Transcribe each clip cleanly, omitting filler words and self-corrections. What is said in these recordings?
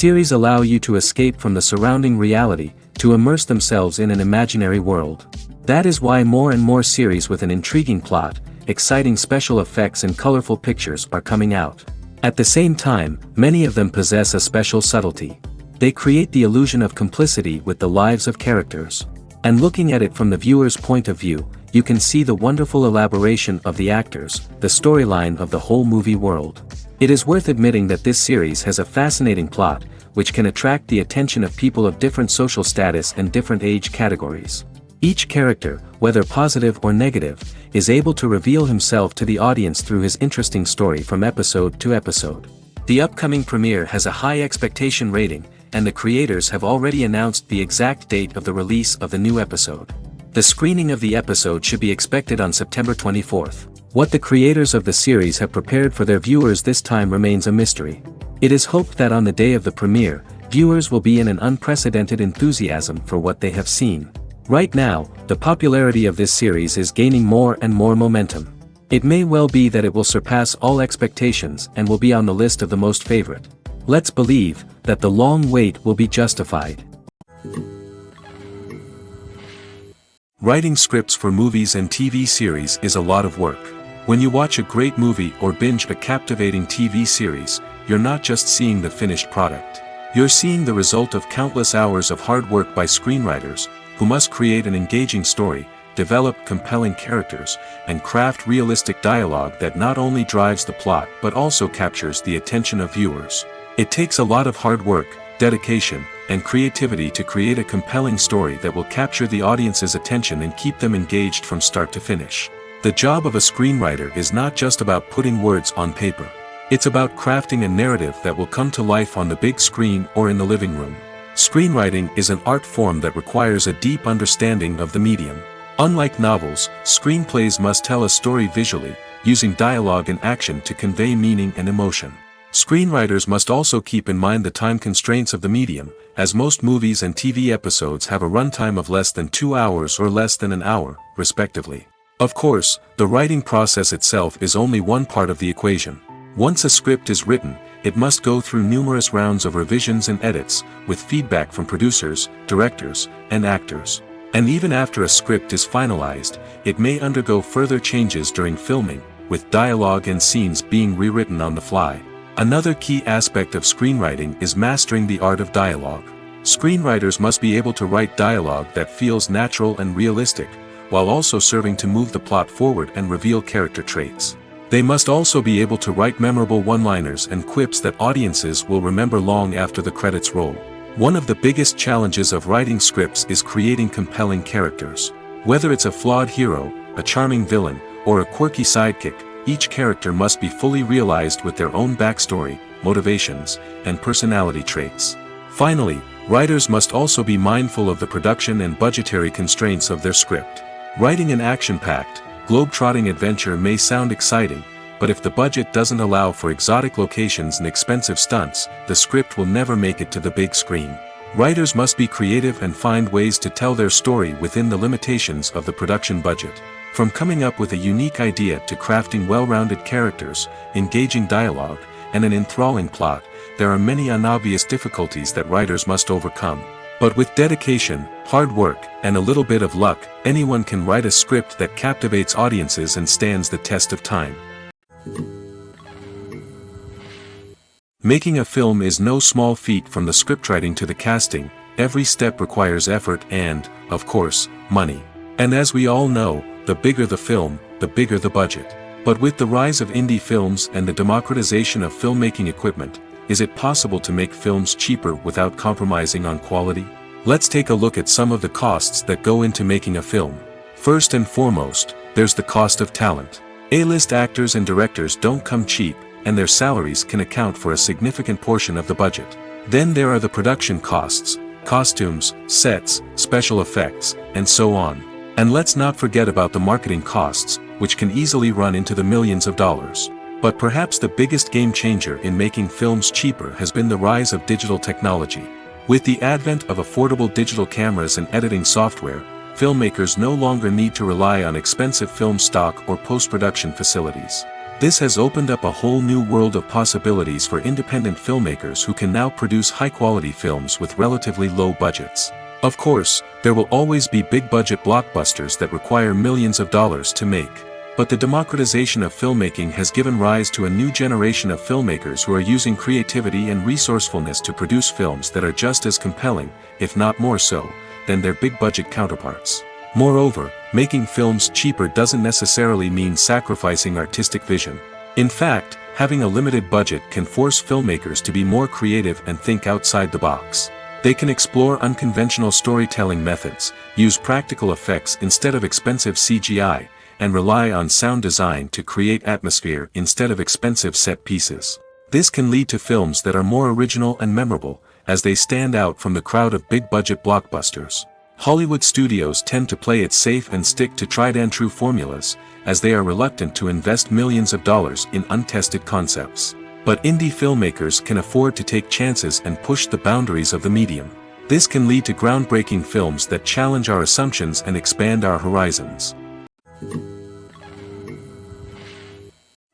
Series allow you to escape from the surrounding reality, to immerse themselves in an imaginary world. That is why more and more series with an intriguing plot, exciting special effects and colorful pictures are coming out. At the same time, many of them possess a special subtlety. They create the illusion of complicity with the lives of characters. And looking at it from the viewer's point of view, you can see the wonderful elaboration of the actors, the storyline of the whole movie world. It is worth admitting that this series has a fascinating plot, which can attract the attention of people of different social status and different age categories. Each character, whether positive or negative, is able to reveal himself to the audience through his interesting story from episode to episode. The upcoming premiere has a high expectation rating, and the creators have already announced the exact date of the release of the new episode. The screening of the episode should be expected on September 24th. What the creators of the series have prepared for their viewers this time remains a mystery. It is hoped that on the day of the premiere, viewers will be in an unprecedented enthusiasm for what they have seen. Right now, the popularity of this series is gaining more and more momentum. It may well be that it will surpass all expectations and will be on the list of the most favorite. Let's believe that the long wait will be justified. Writing scripts for movies and TV series is a lot of work. When you watch a great movie or binge a captivating TV series, you're not just seeing the finished product. You're seeing the result of countless hours of hard work by screenwriters, who must create an engaging story, develop compelling characters, and craft realistic dialogue that not only drives the plot but also captures the attention of viewers. It takes a lot of hard work, dedication, and creativity to create a compelling story that will capture the audience's attention and keep them engaged from start to finish. The job of a screenwriter is not just about putting words on paper. It's about crafting a narrative that will come to life on the big screen or in the living room. Screenwriting is an art form that requires a deep understanding of the medium. Unlike novels, screenplays must tell a story visually, using dialogue and action to convey meaning and emotion. Screenwriters must also keep in mind the time constraints of the medium, as most movies and TV episodes have a runtime of less than 2 hours or less than an hour, respectively. Of course, the writing process itself is only one part of the equation. Once a script is written, it must go through numerous rounds of revisions and edits, with feedback from producers, directors, and actors. And even after a script is finalized, it may undergo further changes during filming, with dialogue and scenes being rewritten on the fly. Another key aspect of screenwriting is mastering the art of dialogue. Screenwriters must be able to write dialogue that feels natural and realistic, while also serving to move the plot forward and reveal character traits. They must also be able to write memorable one-liners and quips that audiences will remember long after the credits roll. One of the biggest challenges of writing scripts is creating compelling characters. Whether it's a flawed hero, a charming villain, or a quirky sidekick, each character must be fully realized with their own backstory, motivations, and personality traits. Finally, writers must also be mindful of the production and budgetary constraints of their script. Writing an action-packed, globe-trotting adventure may sound exciting, but if the budget doesn't allow for exotic locations and expensive stunts, the script will never make it to the big screen. Writers must be creative and find ways to tell their story within the limitations of the production budget. From coming up with a unique idea to crafting well-rounded characters, engaging dialogue, and an enthralling plot, there are many unobvious difficulties that writers must overcome. But with dedication, hard work, and a little bit of luck, anyone can write a script that captivates audiences and stands the test of time. Making a film is no small feat. From the scriptwriting to the casting, every step requires effort and, of course, money. And as we all know, the bigger the film, the bigger the budget. But with the rise of indie films and the democratization of filmmaking equipment, is it possible to make films cheaper without compromising on quality? Let's take a look at some of the costs that go into making a film. First and foremost, there's the cost of talent. A-list actors and directors don't come cheap, and their salaries can account for a significant portion of the budget. Then there are the production costs, costumes, sets, special effects, and so on. And let's not forget about the marketing costs, which can easily run into the millions of dollars. But perhaps the biggest game changer in making films cheaper has been the rise of digital technology. With the advent of affordable digital cameras and editing software, filmmakers no longer need to rely on expensive film stock or post-production facilities. This has opened up a whole new world of possibilities for independent filmmakers who can now produce high-quality films with relatively low budgets. Of course, there will always be big-budget blockbusters that require millions of dollars to make. But the democratization of filmmaking has given rise to a new generation of filmmakers who are using creativity and resourcefulness to produce films that are just as compelling, if not more so, than their big-budget counterparts. Moreover, making films cheaper doesn't necessarily mean sacrificing artistic vision. In fact, having a limited budget can force filmmakers to be more creative and think outside the box. They can explore unconventional storytelling methods, use practical effects instead of expensive CGI, and rely on sound design to create atmosphere instead of expensive set pieces. This can lead to films that are more original and memorable, as they stand out from the crowd of big-budget blockbusters. Hollywood studios tend to play it safe and stick to tried-and-true formulas, as they are reluctant to invest millions of dollars in untested concepts. But indie filmmakers can afford to take chances and push the boundaries of the medium. This can lead to groundbreaking films that challenge our assumptions and expand our horizons.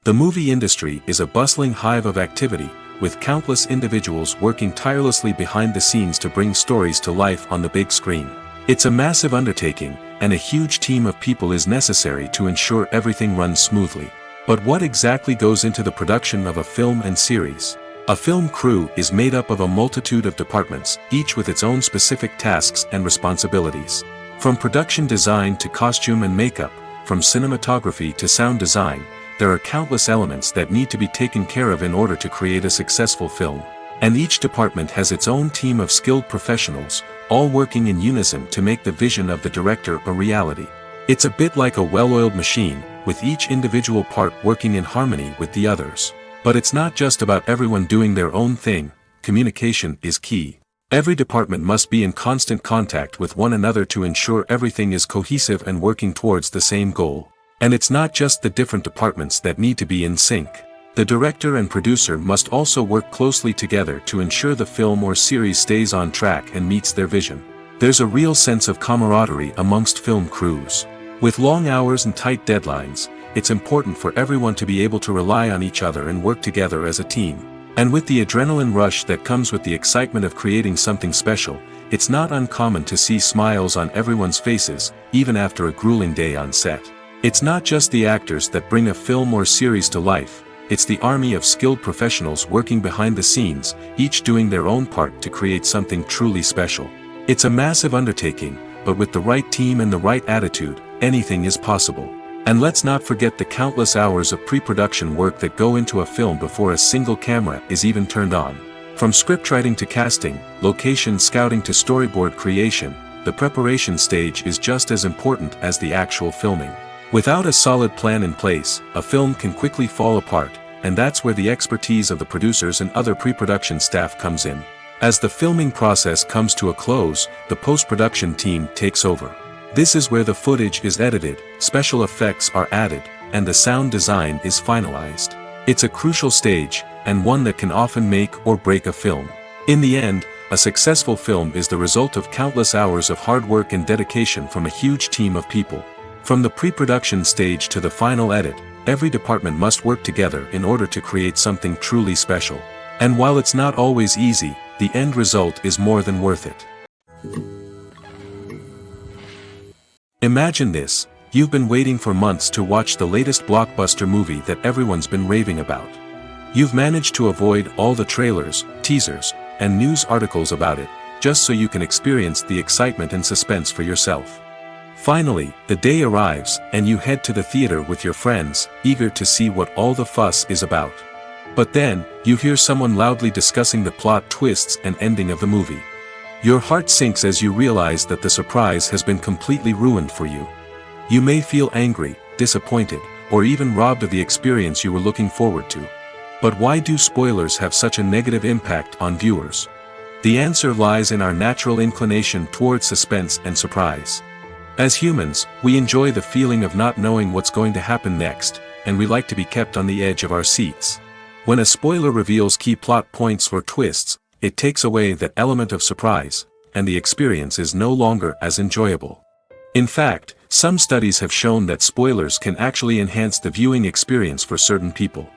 The movie industry is a bustling hive of activity, with countless individuals working tirelessly behind the scenes to bring stories to life on the big screen. It's a massive undertaking, and a huge team of people is necessary to ensure everything runs smoothly. But what exactly goes into the production of a film and series? A film crew is made up of a multitude of departments, each with its own specific tasks and responsibilities. From production design to costume and makeup, from cinematography to sound design, there are countless elements that need to be taken care of in order to create a successful film. And each department has its own team of skilled professionals, all working in unison to make the vision of the director a reality. It's a bit like a well-oiled machine, with each individual part working in harmony with the others. But it's not just about everyone doing their own thing. Communication is key. Every department must be in constant contact with one another to ensure everything is cohesive and working towards the same goal. And it's not just the different departments that need to be in sync. The director and producer must also work closely together to ensure the film or series stays on track and meets their vision. There's a real sense of camaraderie amongst film crews. With long hours and tight deadlines, it's important for everyone to be able to rely on each other and work together as a team. And with the adrenaline rush that comes with the excitement of creating something special, it's not uncommon to see smiles on everyone's faces, even after a grueling day on set. It's not just the actors that bring a film or series to life, it's the army of skilled professionals working behind the scenes, each doing their own part to create something truly special. It's a massive undertaking, but with the right team and the right attitude, anything is possible. And let's not forget the countless hours of pre-production work that go into a film before a single camera is even turned on. From scriptwriting to casting, location scouting to storyboard creation, the preparation stage is just as important as the actual filming. Without a solid plan in place, a film can quickly fall apart, and that's where the expertise of the producers and other pre-production staff comes in. As the filming process comes to a close, the post-production team takes over. This is where the footage is edited, special effects are added, and the sound design is finalized. It's a crucial stage, and one that can often make or break a film. In the end, a successful film is the result of countless hours of hard work and dedication from a huge team of people. From the pre-production stage to the final edit, every department must work together in order to create something truly special. And while it's not always easy, the end result is more than worth it. Imagine this: you've been waiting for months to watch the latest blockbuster movie that everyone's been raving about. You've managed to avoid all the trailers, teasers, and news articles about it, just so you can experience the excitement and suspense for yourself. Finally, the day arrives, and you head to the theater with your friends, eager to see what all the fuss is about. But then, you hear someone loudly discussing the plot twists and ending of the movie. Your heart sinks as you realize that the surprise has been completely ruined for you. You may feel angry, disappointed, or even robbed of the experience you were looking forward to. But why do spoilers have such a negative impact on viewers? The answer lies in our natural inclination towards suspense and surprise. As humans, we enjoy the feeling of not knowing what's going to happen next, and we like to be kept on the edge of our seats. When a spoiler reveals key plot points or twists, it takes away that element of surprise, and the experience is no longer as enjoyable. In fact, some studies have shown that spoilers can actually enhance the viewing experience for certain people.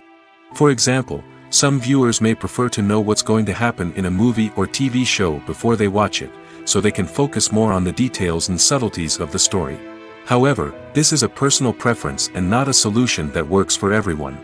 For example, some viewers may prefer to know what's going to happen in a movie or TV show before they watch it, so they can focus more on the details and subtleties of the story. However, this is a personal preference and not a solution that works for everyone.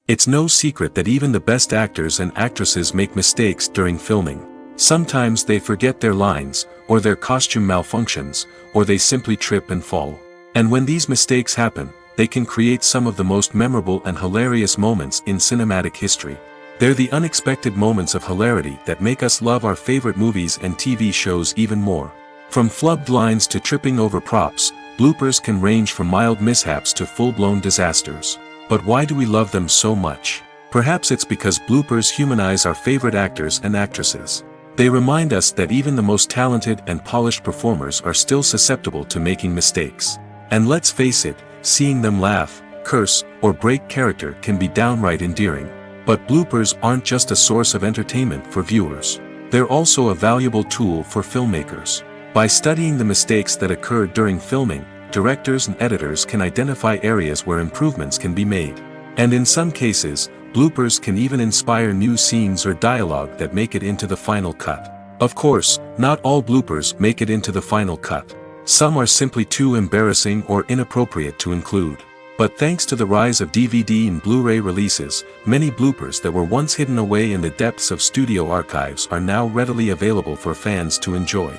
It's no secret that even the best actors and actresses make mistakes during filming. Sometimes they forget their lines, or their costume malfunctions, or they simply trip and fall. And when these mistakes happen, they can create some of the most memorable and hilarious moments in cinematic history. They're the unexpected moments of hilarity that make us love our favorite movies and TV shows even more. From flubbed lines to tripping over props, bloopers can range from mild mishaps to full-blown disasters. But why do we love them so much? Perhaps it's because bloopers humanize our favorite actors and actresses. They remind us that even the most talented and polished performers are still susceptible to making mistakes. And let's face it, seeing them laugh, curse, or break character can be downright endearing. But bloopers aren't just a source of entertainment for viewers. They're also a valuable tool for filmmakers. By studying the mistakes that occurred during filming, directors and editors can identify areas where improvements can be made. And in some cases, bloopers can even inspire new scenes or dialogue that make it into the final cut. Of course, not all bloopers make it into the final cut. Some are simply too embarrassing or inappropriate to include. But thanks to the rise of DVD and Blu-ray releases, many bloopers that were once hidden away in the depths of studio archives are now readily available for fans to enjoy.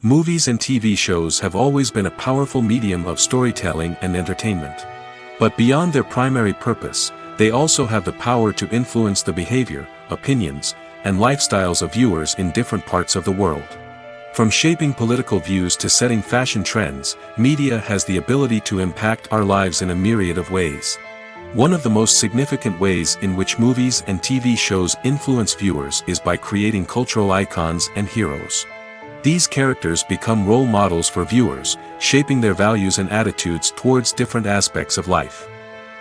Movies and TV shows have always been a powerful medium of storytelling and entertainment. But beyond their primary purpose, they also have the power to influence the behavior, opinions, and lifestyles of viewers in different parts of the world. From shaping political views to setting fashion trends, media has the ability to impact our lives in a myriad of ways. One of the most significant ways in which movies and TV shows influence viewers is by creating cultural icons and heroes. These characters become role models for viewers, shaping their values and attitudes towards different aspects of life.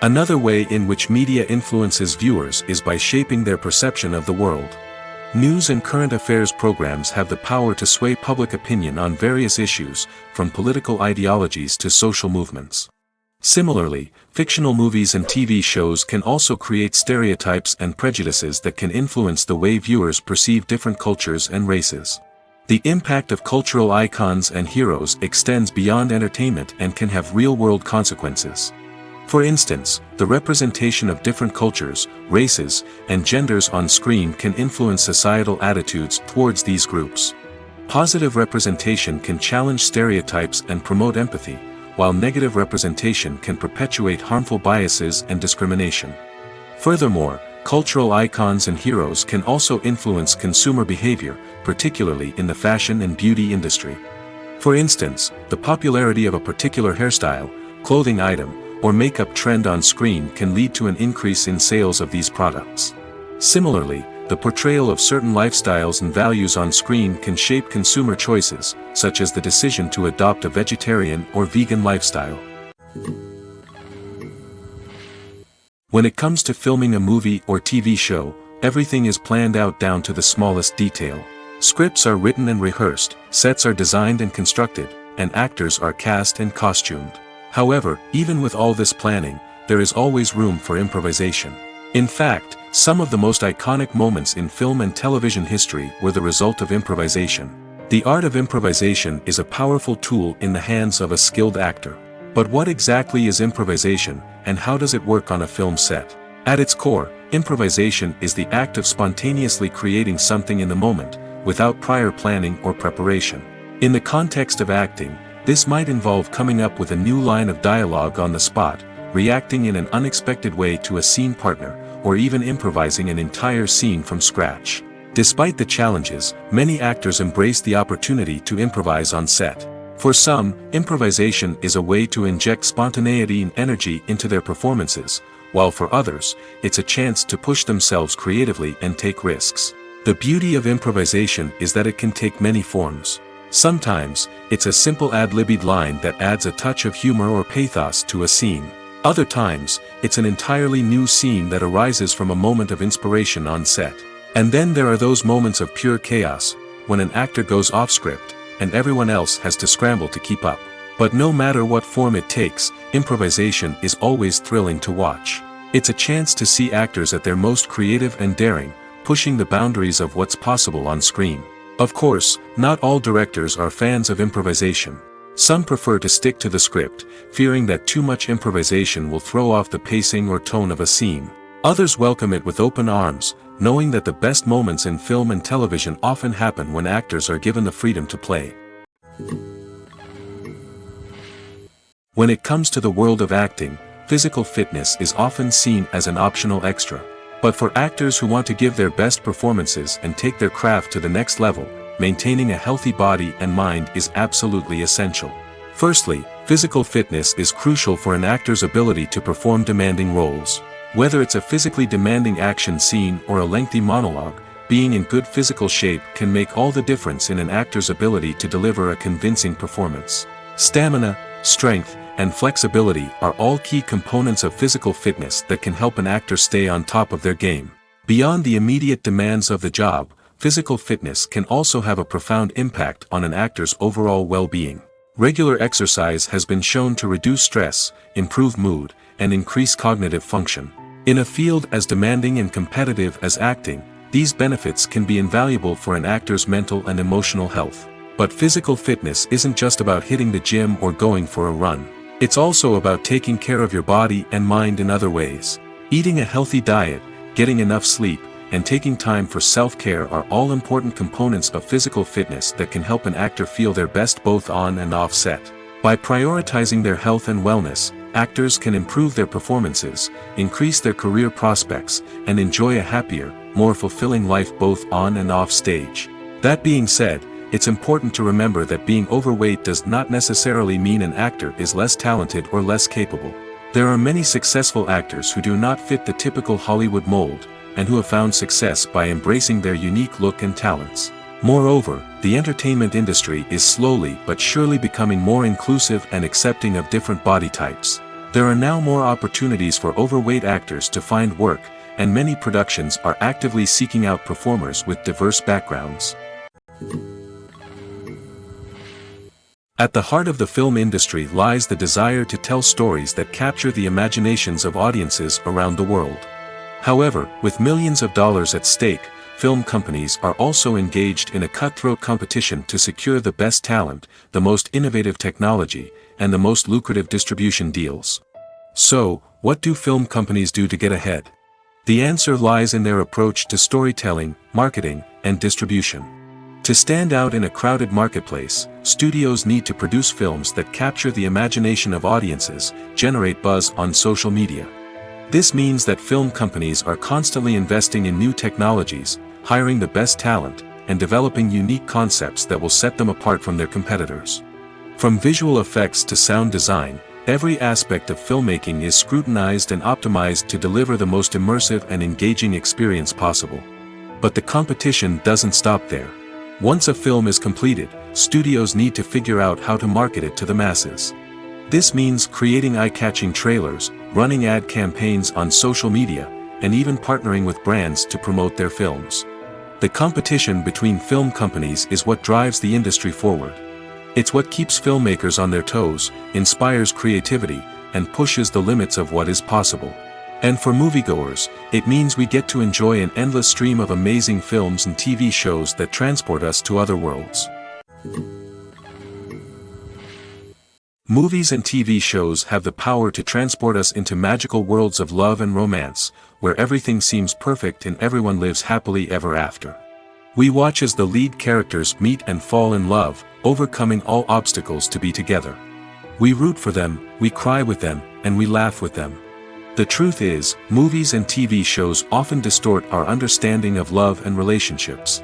Another way in which media influences viewers is by shaping their perception of the world. News and current affairs programs have the power to sway public opinion on various issues, from political ideologies to social movements. Similarly, fictional movies and TV shows can also create stereotypes and prejudices that can influence the way viewers perceive different cultures and races. The impact of cultural icons and heroes extends beyond entertainment and can have real-world consequences. For instance, the representation of different cultures, races, and genders on screen can influence societal attitudes towards these groups. Positive representation can challenge stereotypes and promote empathy, while negative representation can perpetuate harmful biases and discrimination. Furthermore, cultural icons and heroes can also influence consumer behavior, particularly in the fashion and beauty industry. For instance, the popularity of a particular hairstyle, clothing item, or makeup trend on screen can lead to an increase in sales of these products. Similarly, the portrayal of certain lifestyles and values on screen can shape consumer choices, such as the decision to adopt a vegetarian or vegan lifestyle. When it comes to filming a movie or TV show, everything is planned out down to the smallest detail. Scripts are written and rehearsed, sets are designed and constructed, and actors are cast and costumed. However, even with all this planning, there is always room for improvisation. In fact, some of the most iconic moments in film and television history were the result of improvisation. The art of improvisation is a powerful tool in the hands of a skilled actor. But what exactly is improvisation, and how does it work on a film set? At its core, improvisation is the act of spontaneously creating something in the moment, without prior planning or preparation. In the context of acting, this might involve coming up with a new line of dialogue on the spot, reacting in an unexpected way to a scene partner, or even improvising an entire scene from scratch. Despite the challenges, many actors embrace the opportunity to improvise on set. For some, improvisation is a way to inject spontaneity and energy into their performances, while for others, it's a chance to push themselves creatively and take risks. The beauty of improvisation is that it can take many forms. Sometimes, it's a simple ad-libbed line that adds a touch of humor or pathos to a scene. Other times, it's an entirely new scene that arises from a moment of inspiration on set. And then there are those moments of pure chaos, when an actor goes off script, and everyone else has to scramble to keep up. But no matter what form it takes, improvisation is always thrilling to watch. It's a chance to see actors at their most creative and daring, pushing the boundaries of what's possible on screen. Of course, not all directors are fans of improvisation. Some prefer to stick to the script, fearing that too much improvisation will throw off the pacing or tone of a scene. Others welcome it with open arms, knowing that the best moments in film and television often happen when actors are given the freedom to play. When it comes to the world of acting, physical fitness is often seen as an optional extra. But for actors who want to give their best performances and take their craft to the next level, maintaining a healthy body and mind is absolutely essential. Firstly, physical fitness is crucial for an actor's ability to perform demanding roles. Whether it's a physically demanding action scene or a lengthy monologue, being in good physical shape can make all the difference in an actor's ability to deliver a convincing performance. Stamina, strength, and flexibility are all key components of physical fitness that can help an actor stay on top of their game. Beyond the immediate demands of the job, physical fitness can also have a profound impact on an actor's overall well-being. Regular exercise has been shown to reduce stress, improve mood, and increase cognitive function. In a field as demanding and competitive as acting, these benefits can be invaluable for an actor's mental and emotional health. But physical fitness isn't just about hitting the gym or going for a run. It's also about taking care of your body and mind in other ways. Eating a healthy diet, getting enough sleep, and taking time for self-care are all important components of physical fitness that can help an actor feel their best both on and off set. By prioritizing their health and wellness, actors can improve their performances, increase their career prospects, and enjoy a happier, more fulfilling life both on and off stage. That being said, it's important to remember that being overweight does not necessarily mean an actor is less talented or less capable. There are many successful actors who do not fit the typical Hollywood mold, and who have found success by embracing their unique look and talents. Moreover, the entertainment industry is slowly but surely becoming more inclusive and accepting of different body types. There are now more opportunities for overweight actors to find work, and many productions are actively seeking out performers with diverse backgrounds. At the heart of the film industry lies the desire to tell stories that capture the imaginations of audiences around the world. However, with millions of dollars at stake, film companies are also engaged in a cutthroat competition to secure the best talent, the most innovative technology, and the most lucrative distribution deals. So, what do film companies do to get ahead? The answer lies in their approach to storytelling, marketing, and distribution. To stand out in a crowded marketplace, studios need to produce films that capture the imagination of audiences, generate buzz on social media. This means that film companies are constantly investing in new technologies, hiring the best talent, and developing unique concepts that will set them apart from their competitors. From visual effects to sound design, every aspect of filmmaking is scrutinized and optimized to deliver the most immersive and engaging experience possible. But the competition doesn't stop there. Once a film is completed, studios need to figure out how to market it to the masses. This means creating eye-catching trailers, running ad campaigns on social media, and even partnering with brands to promote their films. The competition between film companies is what drives the industry forward. It's what keeps filmmakers on their toes, inspires creativity, and pushes the limits of what is possible. And for moviegoers, it means we get to enjoy an endless stream of amazing films and TV shows that transport us to other worlds. Movies and TV shows have the power to transport us into magical worlds of love and romance, where everything seems perfect and everyone lives happily ever after. We watch as the lead characters meet and fall in love, overcoming all obstacles to be together. We root for them, we cry with them, and we laugh with them. The truth is, movies and TV shows often distort our understanding of love and relationships.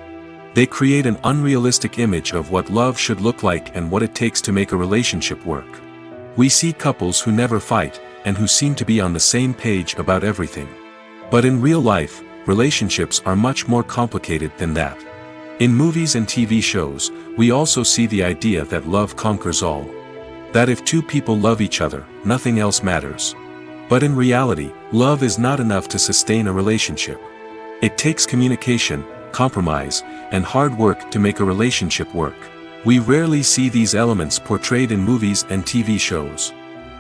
They create an unrealistic image of what love should look like and what it takes to make a relationship work. We see couples who never fight, and who seem to be on the same page about everything. But in real life, relationships are much more complicated than that. In movies and TV shows, we also see the idea that love conquers all. That if two people love each other, nothing else matters. But in reality, love is not enough to sustain a relationship. It takes communication, compromise, and hard work to make a relationship work. We rarely see these elements portrayed in movies and TV shows.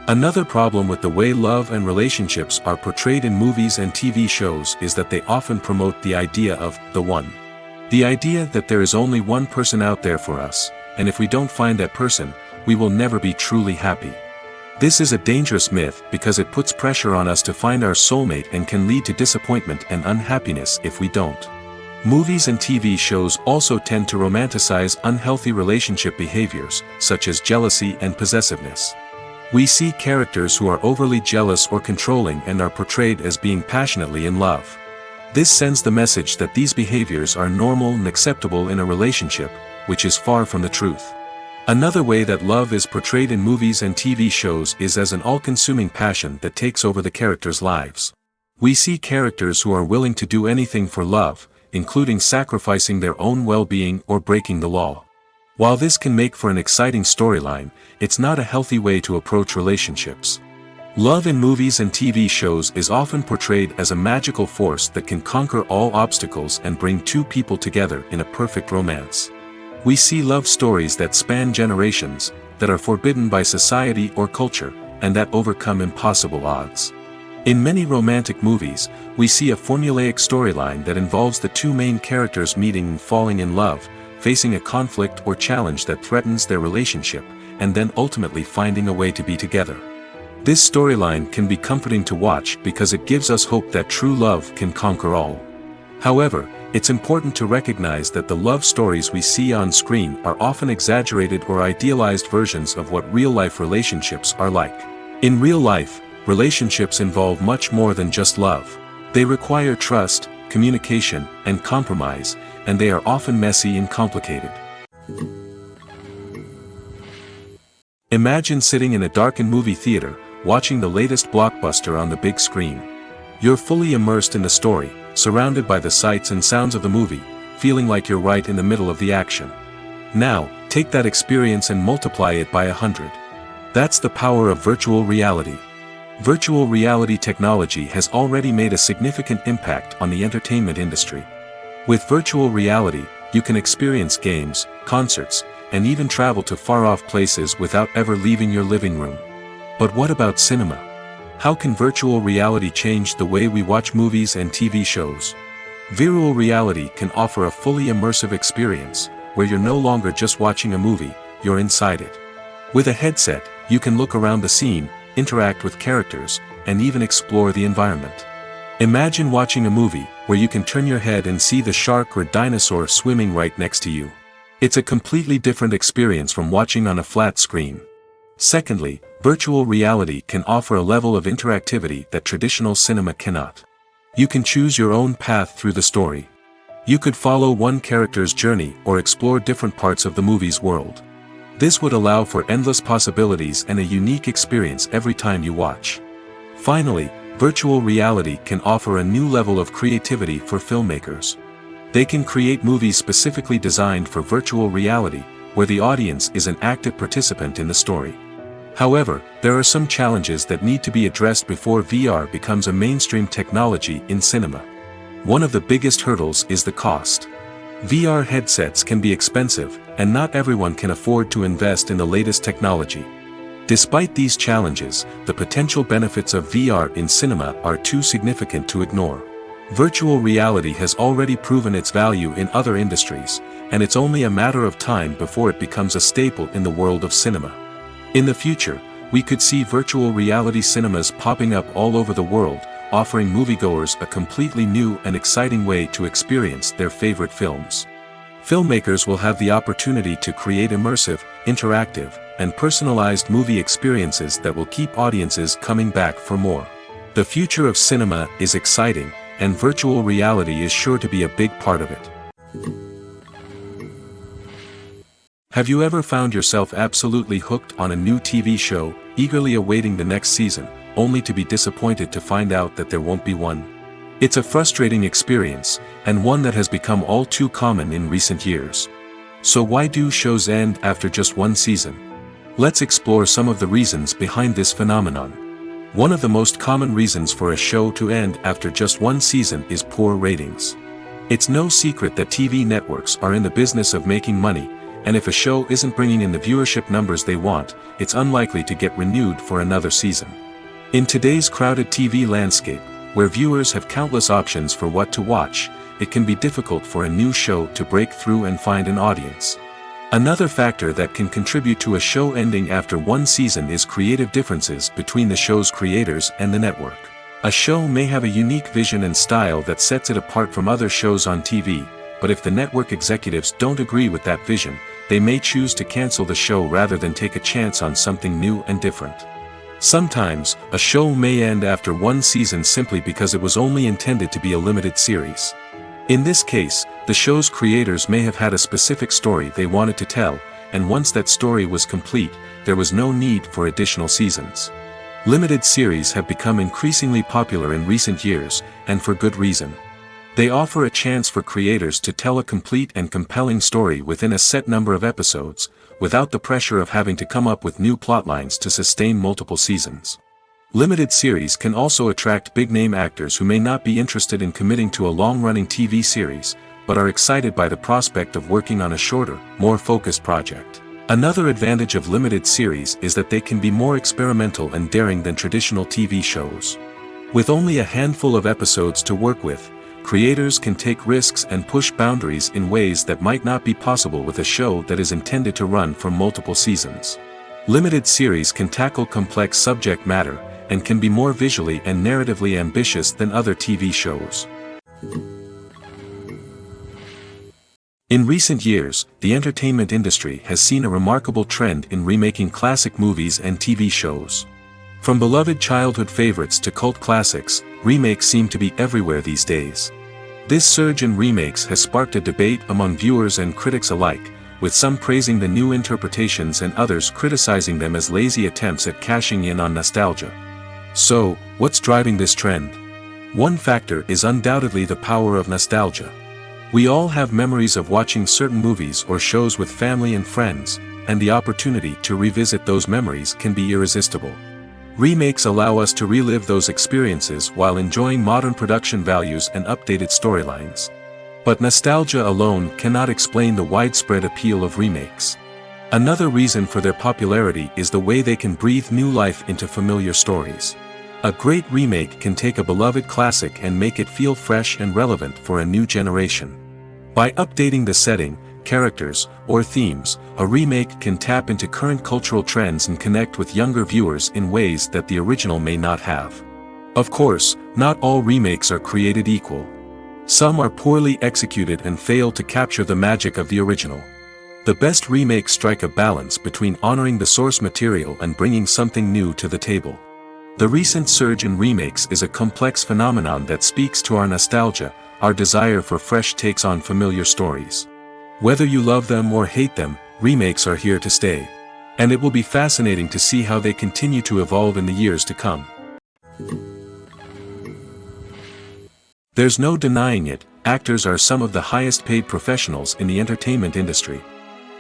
Another problem with the way love and relationships are portrayed in movies and TV shows is that they often promote the idea of the one. The idea that there is only one person out there for us, and if we don't find that person, we will never be truly happy. This is a dangerous myth because it puts pressure on us to find our soulmate and can lead to disappointment and unhappiness if we don't. Movies and TV shows also tend to romanticize unhealthy relationship behaviors, such as jealousy and possessiveness. We see characters who are overly jealous or controlling and are portrayed as being passionately in love. This sends the message that these behaviors are normal and acceptable in a relationship, which is far from the truth. Another way that love is portrayed in movies and TV shows is as an all-consuming passion that takes over the characters' lives. We see characters who are willing to do anything for love, including sacrificing their own well-being or breaking the law. While this can make for an exciting storyline, it's not a healthy way to approach relationships. Love in movies and TV shows is often portrayed as a magical force that can conquer all obstacles and bring two people together in a perfect romance. We see love stories that span generations, that are forbidden by society or culture, and that overcome impossible odds. In many romantic movies, we see a formulaic storyline that involves the two main characters meeting and falling in love, facing a conflict or challenge that threatens their relationship, and then ultimately finding a way to be together. This storyline can be comforting to watch because it gives us hope that true love can conquer all. However, it's important to recognize that the love stories we see on screen are often exaggerated or idealized versions of what real-life relationships are like. In real life, relationships involve much more than just love. They require trust, communication, and compromise, and they are often messy and complicated. Imagine sitting in a darkened movie theater, watching the latest blockbuster on the big screen. You're fully immersed in the story, surrounded by the sights and sounds of the movie, feeling like you're right in the middle of the action. Now, take that experience and multiply it by 100. That's the power of virtual reality. Virtual reality technology has already made a significant impact on the entertainment industry. With virtual reality, you can experience games, concerts, and even travel to far-off places without ever leaving your living room. But what about cinema? How can virtual reality change the way we watch movies and TV shows? Virtual reality can offer a fully immersive experience, where you're no longer just watching a movie, you're inside it. With a headset, you can look around the scene, interact with characters, and even explore the environment. Imagine watching a movie where you can turn your head and see the shark or dinosaur swimming right next to you. It's a completely different experience from watching on a flat screen. Secondly, virtual reality can offer a level of interactivity that traditional cinema cannot. You can choose your own path through the story. You could follow one character's journey or explore different parts of the movie's world. This would allow for endless possibilities and a unique experience every time you watch. Finally, virtual reality can offer a new level of creativity for filmmakers. They can create movies specifically designed for virtual reality, where the audience is an active participant in the story. However, there are some challenges that need to be addressed before VR becomes a mainstream technology in cinema. One of the biggest hurdles is the cost. VR headsets can be expensive, and not everyone can afford to invest in the latest technology. Despite these challenges, the potential benefits of VR in cinema are too significant to ignore. Virtual reality has already proven its value in other industries, and it's only a matter of time before it becomes a staple in the world of cinema. In the future, we could see virtual reality cinemas popping up all over the world, offering moviegoers a completely new and exciting way to experience their favorite films. Filmmakers will have the opportunity to create immersive, interactive, and personalized movie experiences that will keep audiences coming back for more. The future of cinema is exciting, and virtual reality is sure to be a big part of it. Have you ever found yourself absolutely hooked on a new TV show, eagerly awaiting the next season, only to be disappointed to find out that there won't be one? It's a frustrating experience, and one that has become all too common in recent years. So why do shows end after just one season? Let's explore some of the reasons behind this phenomenon. One of the most common reasons for a show to end after just one season is poor ratings. It's no secret that TV networks are in the business of making money, and if a show isn't bringing in the viewership numbers they want, it's unlikely to get renewed for another season. In today's crowded TV landscape, where viewers have countless options for what to watch, it can be difficult for a new show to break through and find an audience. Another factor that can contribute to a show ending after one season is creative differences between the show's creators and the network. A show may have a unique vision and style that sets it apart from other shows on TV, but if the network executives don't agree with that vision, they may choose to cancel the show rather than take a chance on something new and different. Sometimes, a show may end after one season simply because it was only intended to be a limited series. In this case, the show's creators may have had a specific story they wanted to tell, and once that story was complete, there was no need for additional seasons. Limited series have become increasingly popular in recent years, and for good reason. They offer a chance for creators to tell a complete and compelling story within a set number of episodes, without the pressure of having to come up with new plotlines to sustain multiple seasons. Limited series can also attract big-name actors who may not be interested in committing to a long-running TV series, but are excited by the prospect of working on a shorter, more focused project. Another advantage of limited series is that they can be more experimental and daring than traditional TV shows. With only a handful of episodes to work with, creators can take risks and push boundaries in ways that might not be possible with a show that is intended to run for multiple seasons. Limited series can tackle complex subject matter, and can be more visually and narratively ambitious than other TV shows. In recent years, the entertainment industry has seen a remarkable trend in remaking classic movies and TV shows. From beloved childhood favorites to cult classics, remakes seem to be everywhere these days. This surge in remakes has sparked a debate among viewers and critics alike, with some praising the new interpretations and others criticizing them as lazy attempts at cashing in on nostalgia. So, what's driving this trend? One factor is undoubtedly the power of nostalgia. We all have memories of watching certain movies or shows with family and friends, and the opportunity to revisit those memories can be irresistible. Remakes allow us to relive those experiences while enjoying modern production values and updated storylines. But nostalgia alone cannot explain the widespread appeal of remakes. Another reason for their popularity is the way they can breathe new life into familiar stories. A great remake can take a beloved classic and make it feel fresh and relevant for a new generation. By updating the setting, characters, or themes, a remake can tap into current cultural trends and connect with younger viewers in ways that the original may not have. Of course, not all remakes are created equal. Some are poorly executed and fail to capture the magic of the original. The best remakes strike a balance between honoring the source material and bringing something new to the table. The recent surge in remakes is a complex phenomenon that speaks to our nostalgia, our desire for fresh takes on familiar stories. Whether you love them or hate them, remakes are here to stay. And it will be fascinating to see how they continue to evolve in the years to come. There's no denying it, actors are some of the highest paid professionals in the entertainment industry.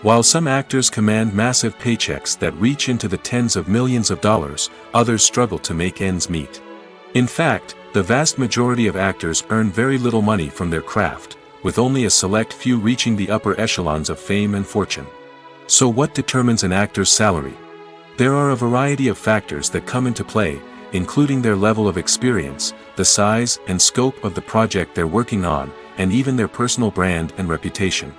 While some actors command massive paychecks that reach into the tens of millions of dollars, others struggle to make ends meet. In fact, the vast majority of actors earn very little money from their craft, with only a select few reaching the upper echelons of fame and fortune. So what determines an actor's salary? There are a variety of factors that come into play, including their level of experience, the size and scope of the project they're working on, and even their personal brand and reputation.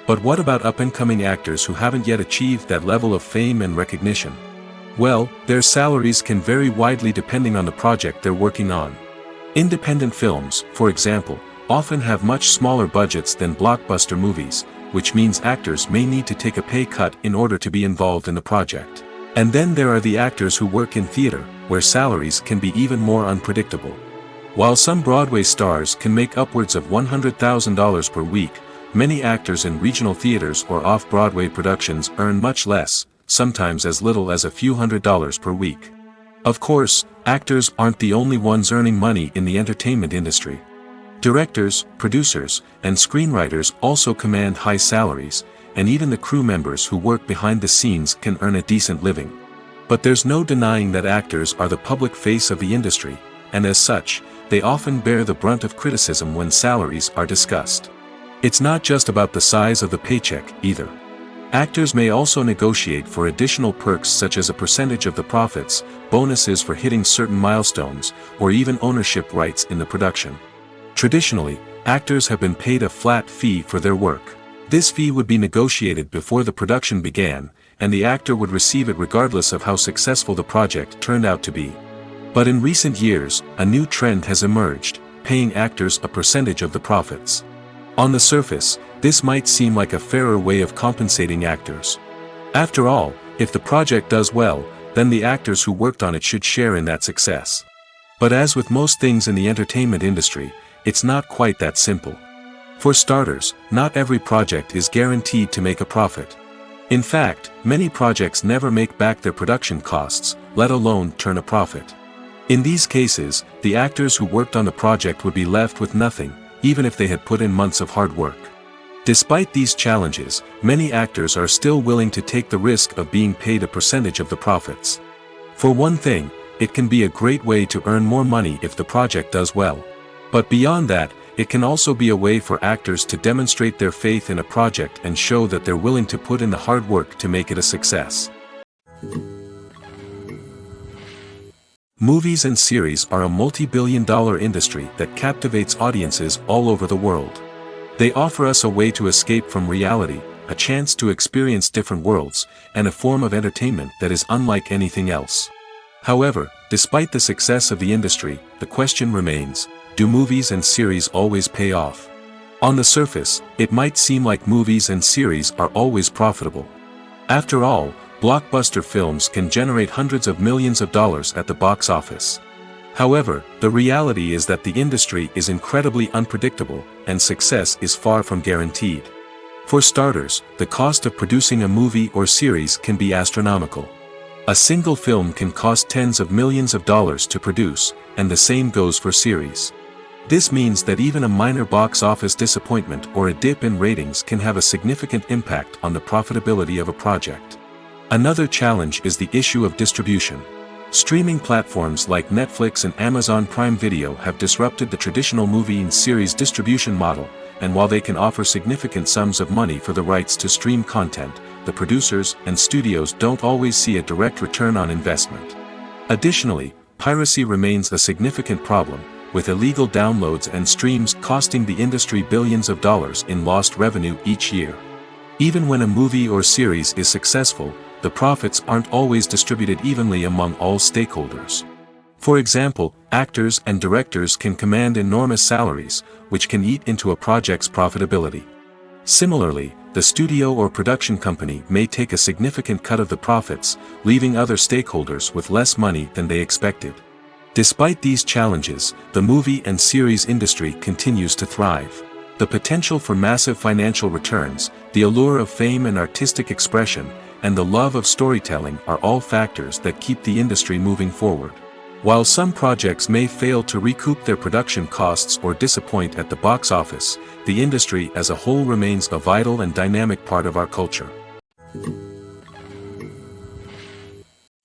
But what about up-and-coming actors who haven't yet achieved that level of fame and recognition? Well, their salaries can vary widely depending on the project they're working on. Independent films, for example, often have much smaller budgets than blockbuster movies, which means actors may need to take a pay cut in order to be involved in the project. And then there are the actors who work in theater, where salaries can be even more unpredictable. While some Broadway stars can make upwards of $100,000 per week, many actors in regional theaters or off-Broadway productions earn much less, sometimes as little as a few $100s per week. Of course, actors aren't the only ones earning money in the entertainment industry. Directors, producers, and screenwriters also command high salaries, and even the crew members who work behind the scenes can earn a decent living. But there's no denying that actors are the public face of the industry, and as such, they often bear the brunt of criticism when salaries are discussed. It's not just about the size of the paycheck, either. Actors may also negotiate for additional perks such as a percentage of the profits, bonuses for hitting certain milestones, or even ownership rights in the production. Traditionally, actors have been paid a flat fee for their work. This fee would be negotiated before the production began, and the actor would receive it regardless of how successful the project turned out to be. But in recent years, a new trend has emerged, paying actors a percentage of the profits. On the surface, this might seem like a fairer way of compensating actors. After all, if the project does well, then the actors who worked on it should share in that success. But as with most things in the entertainment industry, it's not quite that simple. For starters, not every project is guaranteed to make a profit. In fact, many projects never make back their production costs, let alone turn a profit. In these cases, the actors who worked on the project would be left with nothing, even if they had put in months of hard work. Despite these challenges, many actors are still willing to take the risk of being paid a percentage of the profits. For one thing, it can be a great way to earn more money if the project does well. But beyond that, it can also be a way for actors to demonstrate their faith in a project and show that they're willing to put in the hard work to make it a success. Movies and series are a multi-billion-dollar industry that captivates audiences all over the world. They offer us a way to escape from reality, a chance to experience different worlds, and a form of entertainment that is unlike anything else. However, despite the success of the industry, the question remains, do movies and series always pay off? On the surface, it might seem like movies and series are always profitable. After all, blockbuster films can generate hundreds of millions of dollars at the box office. However, the reality is that the industry is incredibly unpredictable, and success is far from guaranteed. For starters, the cost of producing a movie or series can be astronomical. A single film can cost tens of millions of dollars to produce, and the same goes for series. This means that even a minor box office disappointment or a dip in ratings can have a significant impact on the profitability of a project. Another challenge is the issue of distribution. Streaming platforms like Netflix and Amazon Prime Video have disrupted the traditional movie and series distribution model, and while they can offer significant sums of money for the rights to stream content, the producers and studios don't always see a direct return on investment. Additionally, piracy remains a significant problem, with illegal downloads and streams costing the industry billions of dollars in lost revenue each year. Even when a movie or series is successful, the profits aren't always distributed evenly among all stakeholders. For example, actors and directors can command enormous salaries, which can eat into a project's profitability. Similarly, the studio or production company may take a significant cut of the profits, leaving other stakeholders with less money than they expected. Despite these challenges, the movie and series industry continues to thrive. The potential for massive financial returns, the allure of fame and artistic expression, and the love of storytelling are all factors that keep the industry moving forward. While some projects may fail to recoup their production costs or disappoint at the box office, the industry as a whole remains a vital and dynamic part of our culture.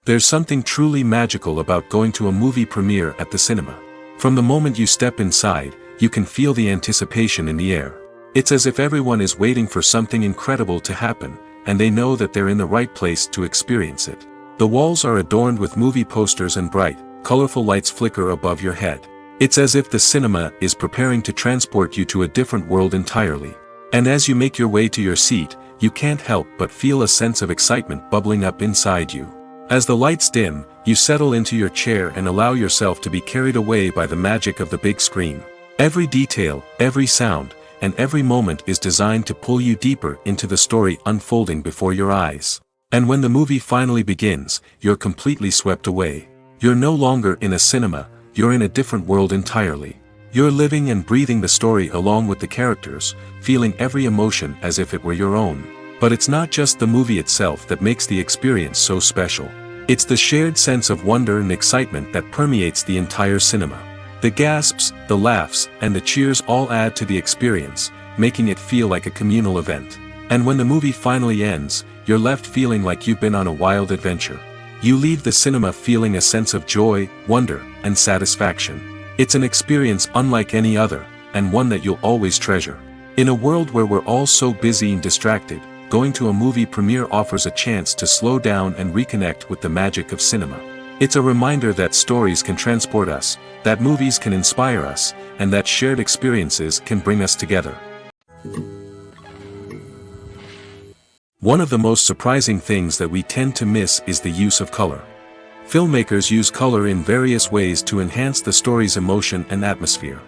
There's something truly magical about going to a movie premiere at the cinema. From the moment you step inside, you can feel the anticipation in the air. It's as if everyone is waiting for something incredible to happen, and they know that they're in the right place to experience it. The walls are adorned with movie posters and bright, colorful lights flicker above your head. It's as if the cinema is preparing to transport you to a different world entirely. And as you make your way to your seat, you can't help but feel a sense of excitement bubbling up inside you. As the lights dim, you settle into your chair and allow yourself to be carried away by the magic of the big screen. Every detail, every sound, and every moment is designed to pull you deeper into the story unfolding before your eyes. And when the movie finally begins, you're completely swept away. You're no longer in a cinema, you're in a different world entirely. You're living and breathing the story along with the characters, feeling every emotion as if it were your own. But it's not just the movie itself that makes the experience so special. It's the shared sense of wonder and excitement that permeates the entire cinema. The gasps, the laughs, and the cheers all add to the experience, making it feel like a communal event. And when the movie finally ends, you're left feeling like you've been on a wild adventure. You leave the cinema feeling a sense of joy, wonder, and satisfaction. It's an experience unlike any other, and one that you'll always treasure. In a world where we're all so busy and distracted, going to a movie premiere offers a chance to slow down and reconnect with the magic of cinema. It's a reminder that stories can transport us, that movies can inspire us, and that shared experiences can bring us together. One of the most surprising things that we tend to miss is the use of color. Filmmakers use color in various ways to enhance the story's emotion and atmosphere.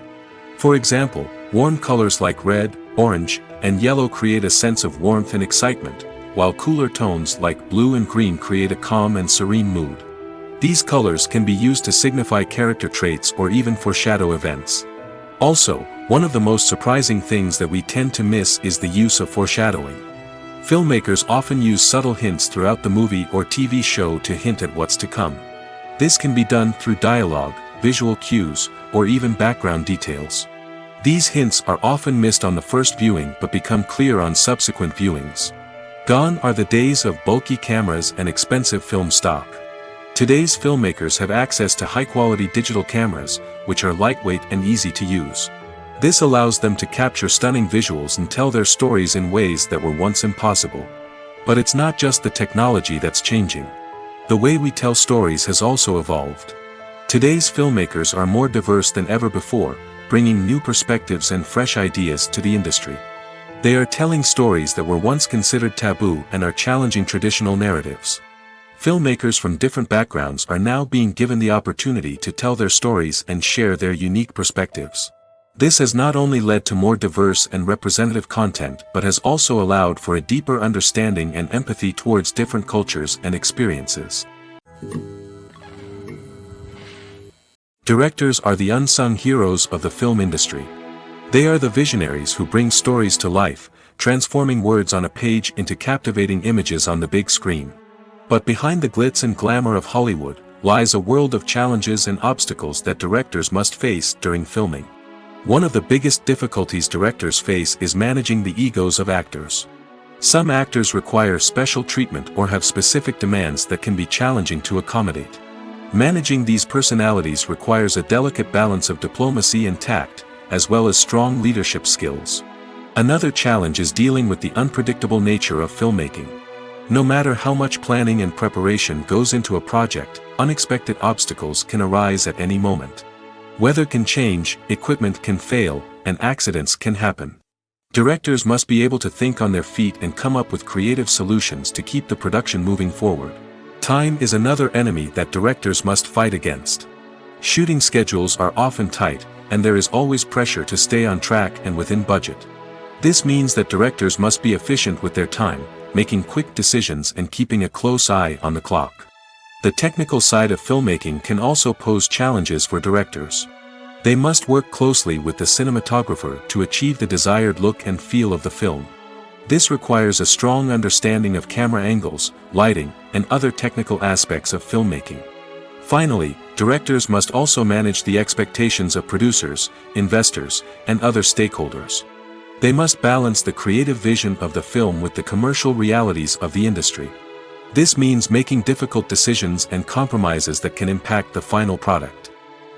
For example, warm colors like red, orange, and yellow create a sense of warmth and excitement, while cooler tones like blue and green create a calm and serene mood. These colors can be used to signify character traits or even foreshadow events. Also, one of the most surprising things that we tend to miss is the use of foreshadowing. Filmmakers often use subtle hints throughout the movie or TV show to hint at what's to come. This can be done through dialogue, visual cues, or even background details. These hints are often missed on the first viewing but become clear on subsequent viewings. Gone are the days of bulky cameras and expensive film stock. Today's filmmakers have access to high-quality digital cameras, which are lightweight and easy to use. This allows them to capture stunning visuals and tell their stories in ways that were once impossible. But it's not just the technology that's changing. The way we tell stories has also evolved. Today's filmmakers are more diverse than ever before, bringing new perspectives and fresh ideas to the industry. They are telling stories that were once considered taboo and are challenging traditional narratives. Filmmakers from different backgrounds are now being given the opportunity to tell their stories and share their unique perspectives. This has not only led to more diverse and representative content but has also allowed for a deeper understanding and empathy towards different cultures and experiences. Directors are the unsung heroes of the film industry. They are the visionaries who bring stories to life, transforming words on a page into captivating images on the big screen. But behind the glitz and glamour of Hollywood lies a world of challenges and obstacles that directors must face during filming. One of the biggest difficulties directors face is managing the egos of actors. Some actors require special treatment or have specific demands that can be challenging to accommodate. Managing these personalities requires a delicate balance of diplomacy and tact, as well as strong leadership skills. Another challenge is dealing with the unpredictable nature of filmmaking. No matter how much planning and preparation goes into a project, unexpected obstacles can arise at any moment. Weather can change, equipment can fail, and accidents can happen. Directors must be able to think on their feet and come up with creative solutions to keep the production moving forward. Time is another enemy that directors must fight against. Shooting schedules are often tight, and there is always pressure to stay on track and within budget. This means that directors must be efficient with their time, making quick decisions and keeping a close eye on the clock. The technical side of filmmaking can also pose challenges for directors. They must work closely with the cinematographer to achieve the desired look and feel of the film. This requires a strong understanding of camera angles, lighting, and other technical aspects of filmmaking. Finally, directors must also manage the expectations of producers, investors, and other stakeholders. They must balance the creative vision of the film with the commercial realities of the industry. This means making difficult decisions and compromises that can impact the final product.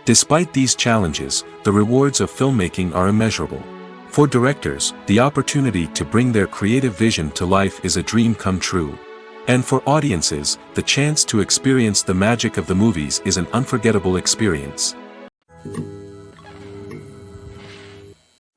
Despite these challenges, the rewards of filmmaking are immeasurable. For directors, the opportunity to bring their creative vision to life is a dream come true. And for audiences, the chance to experience the magic of the movies is an unforgettable experience.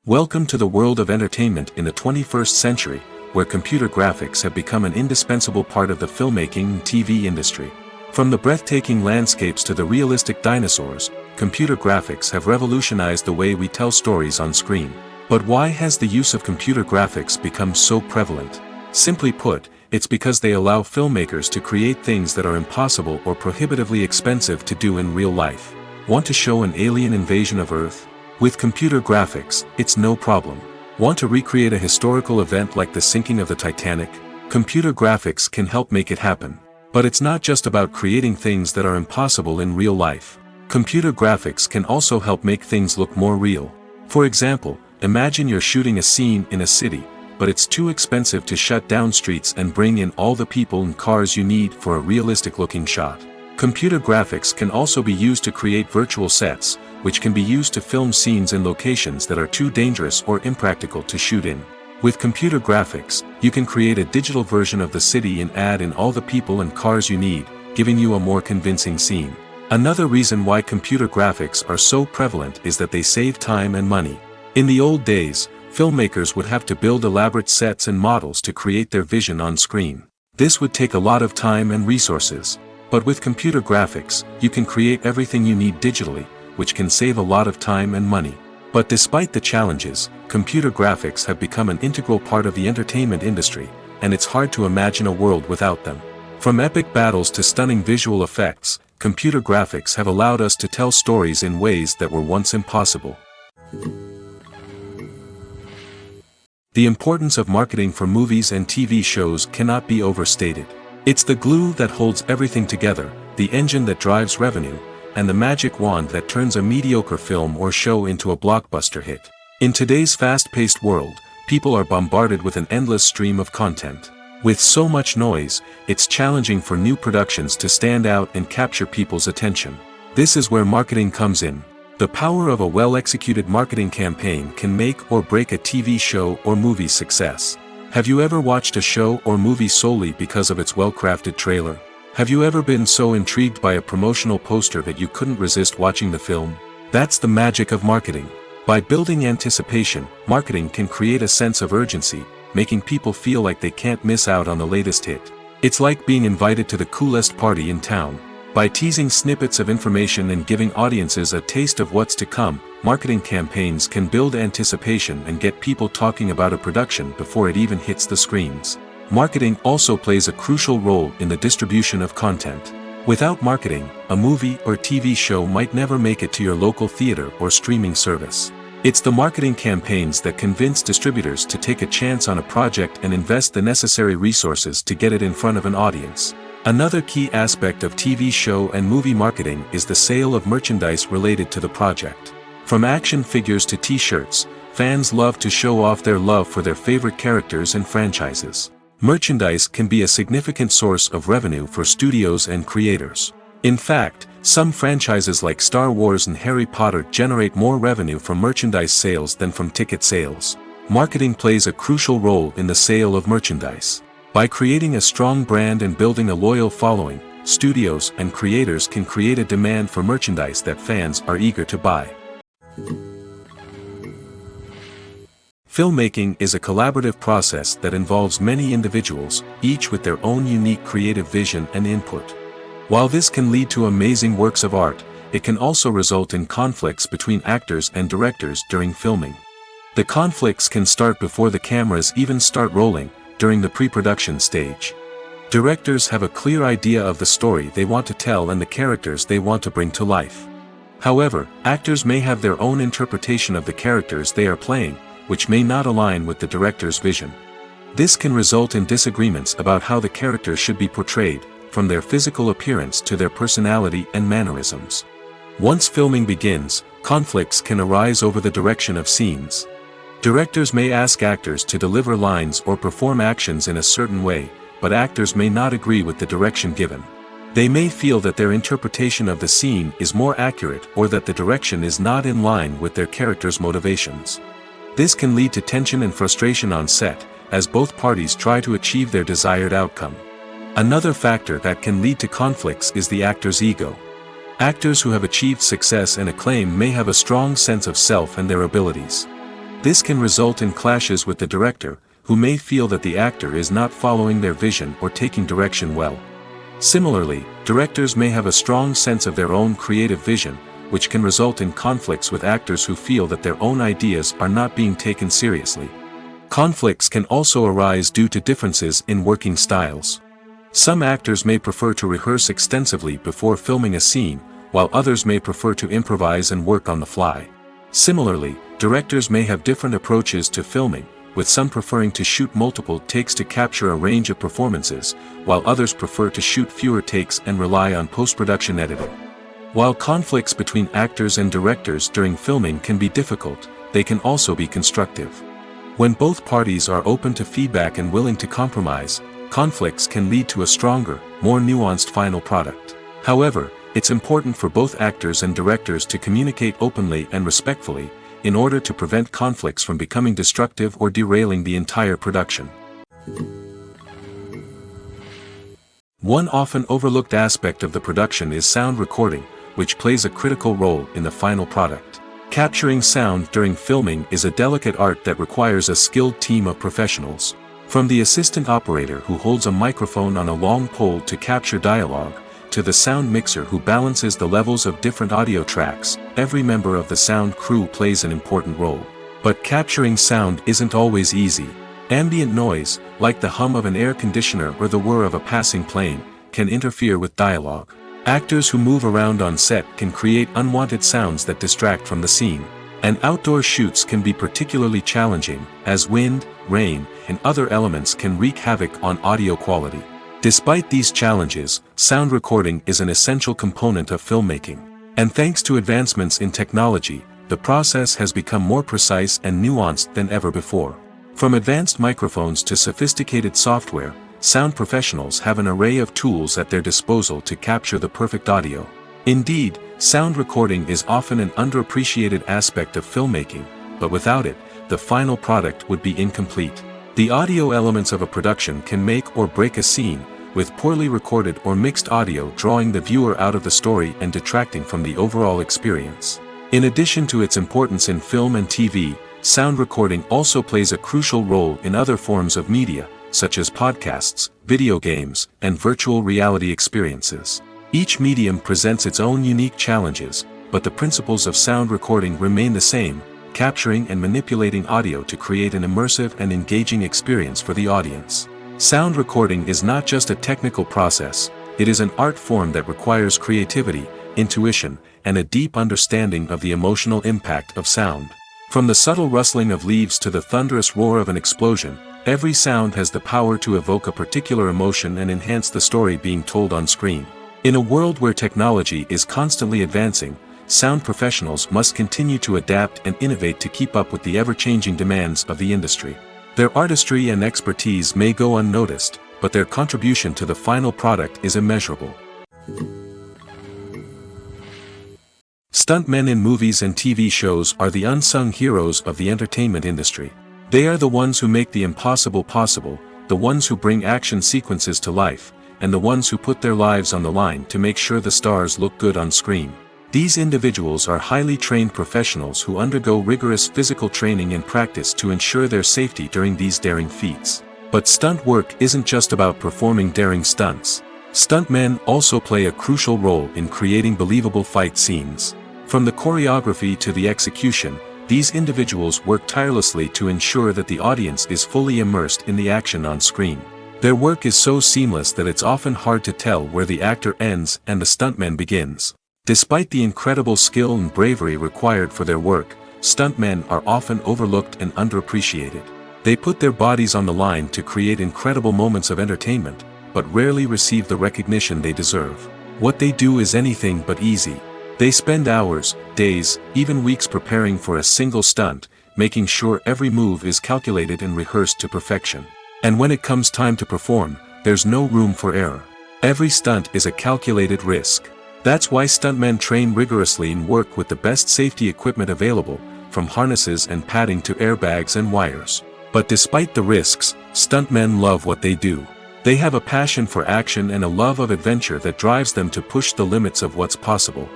Welcome to the world of entertainment in the 21st century, where computer graphics have become an indispensable part of the filmmaking and TV industry. From the breathtaking landscapes to the realistic dinosaurs, computer graphics have revolutionized the way we tell stories on screen. But why has the use of computer graphics become so prevalent? Simply put, it's because they allow filmmakers to create things that are impossible or prohibitively expensive to do in real life. Want to show an alien invasion of Earth? With computer graphics, it's no problem. Want to recreate a historical event like the sinking of the Titanic? Computer graphics can help make it happen. But it's not just about creating things that are impossible in real life. Computer graphics can also help make things look more real. For example, imagine you're shooting a scene in a city, but it's too expensive to shut down streets and bring in all the people and cars you need for a realistic-looking shot. Computer graphics can also be used to create virtual sets, which can be used to film scenes in locations that are too dangerous or impractical to shoot in. With computer graphics, you can create a digital version of the city and add in all the people and cars you need, giving you a more convincing scene. Another reason why computer graphics are so prevalent is that they save time and money. In the old days, filmmakers would have to build elaborate sets and models to create their vision on screen. This would take a lot of time and resources. But with computer graphics, you can create everything you need digitally, which can save a lot of time and money. But despite the challenges, computer graphics have become an integral part of the entertainment industry, and it's hard to imagine a world without them. From epic battles to stunning visual effects, computer graphics have allowed us to tell stories in ways that were once impossible. The importance of marketing for movies and TV shows cannot be overstated. It's the glue that holds everything together, the engine that drives revenue, and the magic wand that turns a mediocre film or show into a blockbuster hit. In today's fast-paced world, people are bombarded with an endless stream of content. With so much noise, it's challenging for new productions to stand out and capture people's attention. This is where marketing comes in. The power of a well-executed marketing campaign can make or break a TV show or movie's success. Have you ever watched a show or movie solely because of its well-crafted trailer? Have you ever been so intrigued by a promotional poster that you couldn't resist watching the film? That's the magic of marketing. By building anticipation, marketing can create a sense of urgency, making people feel like they can't miss out on the latest hit. It's like being invited to the coolest party in town. By teasing snippets of information and giving audiences a taste of what's to come, marketing campaigns can build anticipation and get people talking about a production before it even hits the screens. Marketing also plays a crucial role in the distribution of content. Without marketing, a movie or TV show might never make it to your local theater or streaming service. It's the marketing campaigns that convince distributors to take a chance on a project and invest the necessary resources to get it in front of an audience. Another key aspect of TV show and movie marketing is the sale of merchandise related to the project. From action figures to t-shirts, fans love to show off their love for their favorite characters and franchises. Merchandise can be a significant source of revenue for studios and creators. In fact, some franchises like Star Wars and Harry Potter generate more revenue from merchandise sales than from ticket sales. Marketing plays a crucial role in the sale of merchandise. By creating a strong brand and building a loyal following, studios and creators can create a demand for merchandise that fans are eager to buy. Filmmaking is a collaborative process that involves many individuals, each with their own unique creative vision and input. While this can lead to amazing works of art, it can also result in conflicts between actors and directors during filming. The conflicts can start before the cameras even start rolling, during the pre-production stage. Directors have a clear idea of the story they want to tell and the characters they want to bring to life. However, actors may have their own interpretation of the characters they are playing, which may not align with the director's vision. This can result in disagreements about how the characters should be portrayed, from their physical appearance to their personality and mannerisms. Once filming begins, conflicts can arise over the direction of scenes. Directors may ask actors to deliver lines or perform actions in a certain way, but actors may not agree with the direction given. They may feel that their interpretation of the scene is more accurate or that the direction is not in line with their character's motivations. This can lead to tension and frustration on set, as both parties try to achieve their desired outcome. Another factor that can lead to conflicts is the actor's ego. Actors who have achieved success and acclaim may have a strong sense of self and their abilities. This can result in clashes with the director, who may feel that the actor is not following their vision or taking direction well. Similarly, directors may have a strong sense of their own creative vision, which can result in conflicts with actors who feel that their own ideas are not being taken seriously. Conflicts can also arise due to differences in working styles. Some actors may prefer to rehearse extensively before filming a scene, while others may prefer to improvise and work on the fly. Similarly, directors may have different approaches to filming, with some preferring to shoot multiple takes to capture a range of performances, while others prefer to shoot fewer takes and rely on post-production editing. While conflicts between actors and directors during filming can be difficult, they can also be constructive. When both parties are open to feedback and willing to compromise, conflicts can lead to a stronger, more nuanced final product. However, it's important for both actors and directors to communicate openly and respectfully, in order to prevent conflicts from becoming destructive or derailing the entire production. One often overlooked aspect of the production is sound recording, which plays a critical role in the final product. Capturing sound during filming is a delicate art that requires a skilled team of professionals. From the assistant operator who holds a microphone on a long pole to capture dialogue, to the sound mixer who balances the levels of different audio tracks, every member of the sound crew plays an important role. But capturing sound isn't always easy. Ambient noise, like the hum of an air conditioner or the whir of a passing plane, can interfere with dialogue. Actors who move around on set can create unwanted sounds that distract from the scene. And outdoor shoots can be particularly challenging, as wind, rain, and other elements can wreak havoc on audio quality. Despite these challenges, sound recording is an essential component of filmmaking. And thanks to advancements in technology, the process has become more precise and nuanced than ever before. From advanced microphones to sophisticated software, sound professionals have an array of tools at their disposal to capture the perfect audio. Indeed, sound recording is often an underappreciated aspect of filmmaking, but without it, the final product would be incomplete. The audio elements of a production can make or break a scene, with poorly recorded or mixed audio drawing the viewer out of the story and detracting from the overall experience. In addition to its importance in film and TV, sound recording also plays a crucial role in other forms of media, such as podcasts, video games, and virtual reality experiences. Each medium presents its own unique challenges, but the principles of sound recording remain the same, capturing and manipulating audio to create an immersive and engaging experience for the audience. Sound recording is not just a technical process, it is an art form that requires creativity, intuition, and a deep understanding of the emotional impact of sound. From the subtle rustling of leaves to the thunderous roar of an explosion, every sound has the power to evoke a particular emotion and enhance the story being told on screen. In a world where technology is constantly advancing, sound professionals must continue to adapt and innovate to keep up with the ever-changing demands of the industry. Their artistry and expertise may go unnoticed, but their contribution to the final product is immeasurable. Stuntmen in movies and TV shows are the unsung heroes of the entertainment industry. They are the ones who make the impossible possible, the ones who bring action sequences to life, and the ones who put their lives on the line to make sure the stars look good on screen. These individuals are highly trained professionals who undergo rigorous physical training and practice to ensure their safety during these daring feats. But stunt work isn't just about performing daring stunts. Stuntmen also play a crucial role in creating believable fight scenes. From the choreography to the execution, these individuals work tirelessly to ensure that the audience is fully immersed in the action on screen. Their work is so seamless that it's often hard to tell where the actor ends and the stuntman begins. Despite the incredible skill and bravery required for their work, stuntmen are often overlooked and underappreciated. They put their bodies on the line to create incredible moments of entertainment, but rarely receive the recognition they deserve. What they do is anything but easy. They spend hours, days, even weeks preparing for a single stunt, making sure every move is calculated and rehearsed to perfection. And when it comes time to perform, there's no room for error. Every stunt is a calculated risk. That's why stuntmen train rigorously and work with the best safety equipment available, from harnesses and padding to airbags and wires. But despite the risks, stuntmen love what they do. They have a passion for action and a love of adventure that drives them to push the limits of what's possible.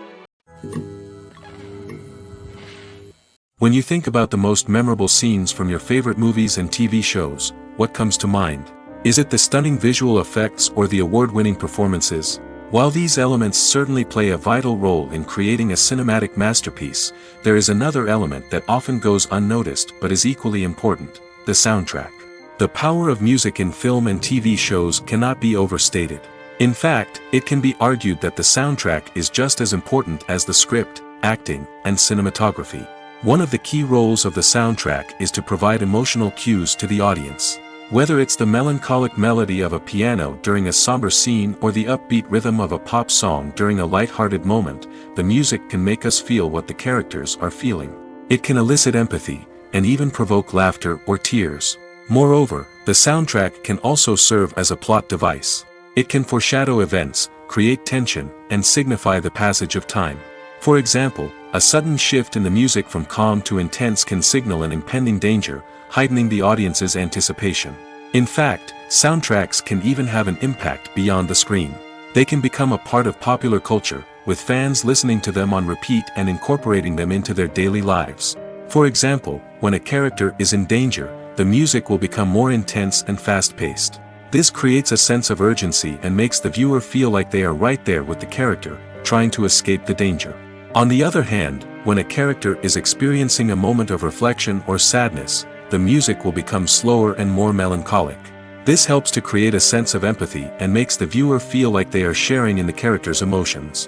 When you think about the most memorable scenes from your favorite movies and TV shows, what comes to mind? Is it the stunning visual effects or the award-winning performances? While these elements certainly play a vital role in creating a cinematic masterpiece, there is another element that often goes unnoticed but is equally important: the soundtrack. The power of music in film and TV shows cannot be overstated. In fact, it can be argued that the soundtrack is just as important as the script, acting, and cinematography. One of the key roles of the soundtrack is to provide emotional cues to the audience. Whether it's the melancholic melody of a piano during a somber scene or the upbeat rhythm of a pop song during a light-hearted moment, the music can make us feel what the characters are feeling. It can elicit empathy, and even provoke laughter or tears. Moreover, the soundtrack can also serve as a plot device. It can foreshadow events, create tension, and signify the passage of time. For example, a sudden shift in the music from calm to intense can signal an impending danger, heightening the audience's anticipation. In fact, soundtracks can even have an impact beyond the screen. They can become a part of popular culture, with fans listening to them on repeat and incorporating them into their daily lives. For example, when a character is in danger, the music will become more intense and fast-paced. This creates a sense of urgency and makes the viewer feel like they are right there with the character, trying to escape the danger. On the other hand, when a character is experiencing a moment of reflection or sadness, the music will become slower and more melancholic. This helps to create a sense of empathy and makes the viewer feel like they are sharing in the character's emotions.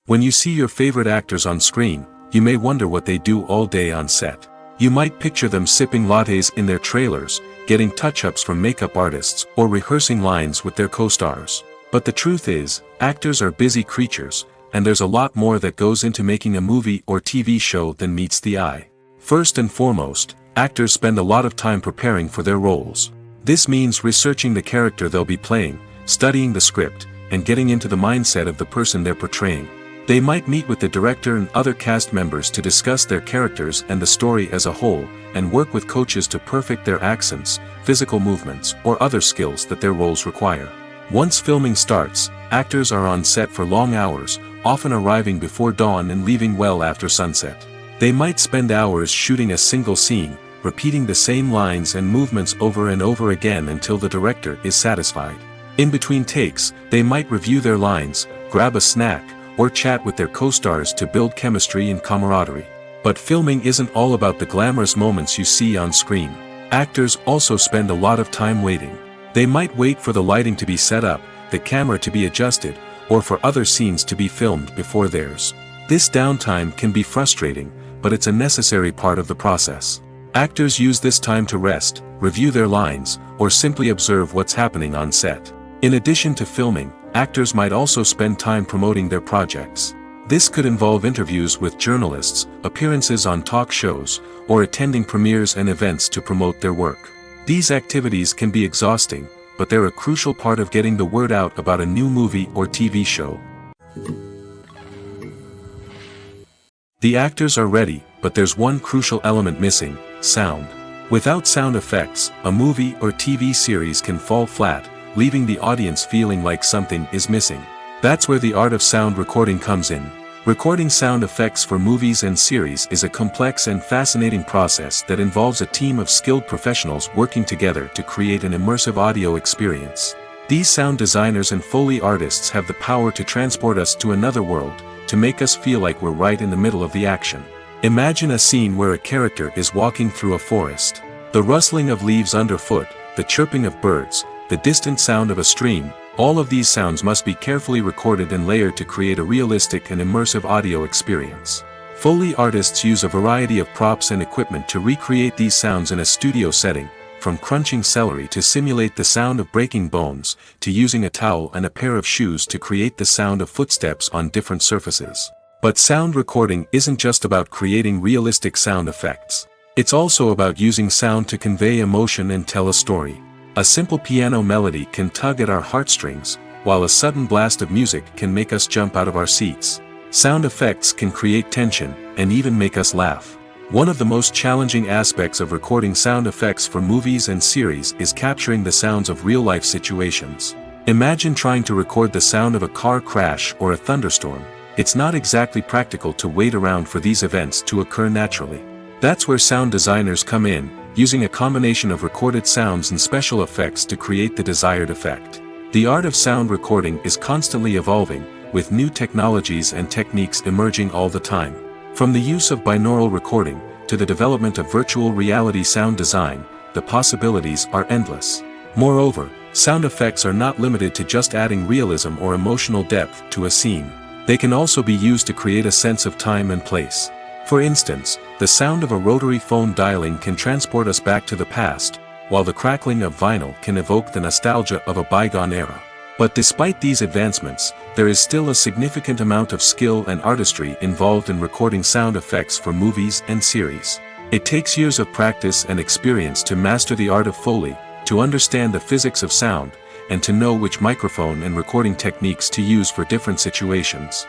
When you see your favorite actors on screen, you may wonder what they do all day on set. You might picture them sipping lattes in their trailers, getting touch-ups from makeup artists, or rehearsing lines with their co-stars. But the truth is, actors are busy creatures, and there's a lot more that goes into making a movie or TV show than meets the eye. First and foremost, actors spend a lot of time preparing for their roles. This means researching the character they'll be playing, studying the script, and getting into the mindset of the person they're portraying. They might meet with the director and other cast members to discuss their characters and the story as a whole, and work with coaches to perfect their accents, physical movements, or other skills that their roles require. Once filming starts, actors are on set for long hours, often arriving before dawn and leaving well after sunset. They might spend hours shooting a single scene, repeating the same lines and movements over and over again until the director is satisfied. In between takes, they might review their lines, grab a snack, or chat with their co-stars to build chemistry and camaraderie. But filming isn't all about the glamorous moments you see on screen. Actors also spend a lot of time waiting. They might wait for the lighting to be set up, the camera to be adjusted, or for other scenes to be filmed before theirs. This downtime can be frustrating, but it's a necessary part of the process. Actors use this time to rest, review their lines, or simply observe what's happening on set. In addition to filming, actors might also spend time promoting their projects. This could involve interviews with journalists, appearances on talk shows, or attending premieres and events to promote their work. These activities can be exhausting, but they're a crucial part of getting the word out about a new movie or TV show. The actors are ready, but there's one crucial element missing: sound. Without sound effects, a movie or TV series can fall flat, leaving the audience feeling like something is missing. That's where the art of sound recording comes in. Recording sound effects for movies and series is a complex and fascinating process that involves a team of skilled professionals working together to create an immersive audio experience. These sound designers and Foley artists have the power to transport us to another world, to make us feel like we're right in the middle of the action. Imagine a scene where a character is walking through a forest. The rustling of leaves underfoot, the chirping of birds, the distant sound of a stream, all of these sounds must be carefully recorded and layered to create a realistic and immersive audio experience. Foley artists use a variety of props and equipment to recreate these sounds in a studio setting, from crunching celery to simulate the sound of breaking bones, to using a towel and a pair of shoes to create the sound of footsteps on different surfaces. But sound recording isn't just about creating realistic sound effects. It's also about using sound to convey emotion and tell a story. A simple piano melody can tug at our heartstrings, while a sudden blast of music can make us jump out of our seats. Sound effects can create tension, and even make us laugh. One of the most challenging aspects of recording sound effects for movies and series is capturing the sounds of real-life situations. Imagine trying to record the sound of a car crash or a thunderstorm. It's not exactly practical to wait around for these events to occur naturally. That's where sound designers come in, using a combination of recorded sounds and special effects to create the desired effect. The art of sound recording is constantly evolving, with new technologies and techniques emerging all the time. From the use of binaural recording, to the development of virtual reality sound design, the possibilities are endless. Moreover, sound effects are not limited to just adding realism or emotional depth to a scene. They can also be used to create a sense of time and place. For instance, the sound of a rotary phone dialing can transport us back to the past, while the crackling of vinyl can evoke the nostalgia of a bygone era. But despite these advancements, there is still a significant amount of skill and artistry involved in recording sound effects for movies and series. It takes years of practice and experience to master the art of Foley, to understand the physics of sound, and to know which microphone and recording techniques to use for different situations.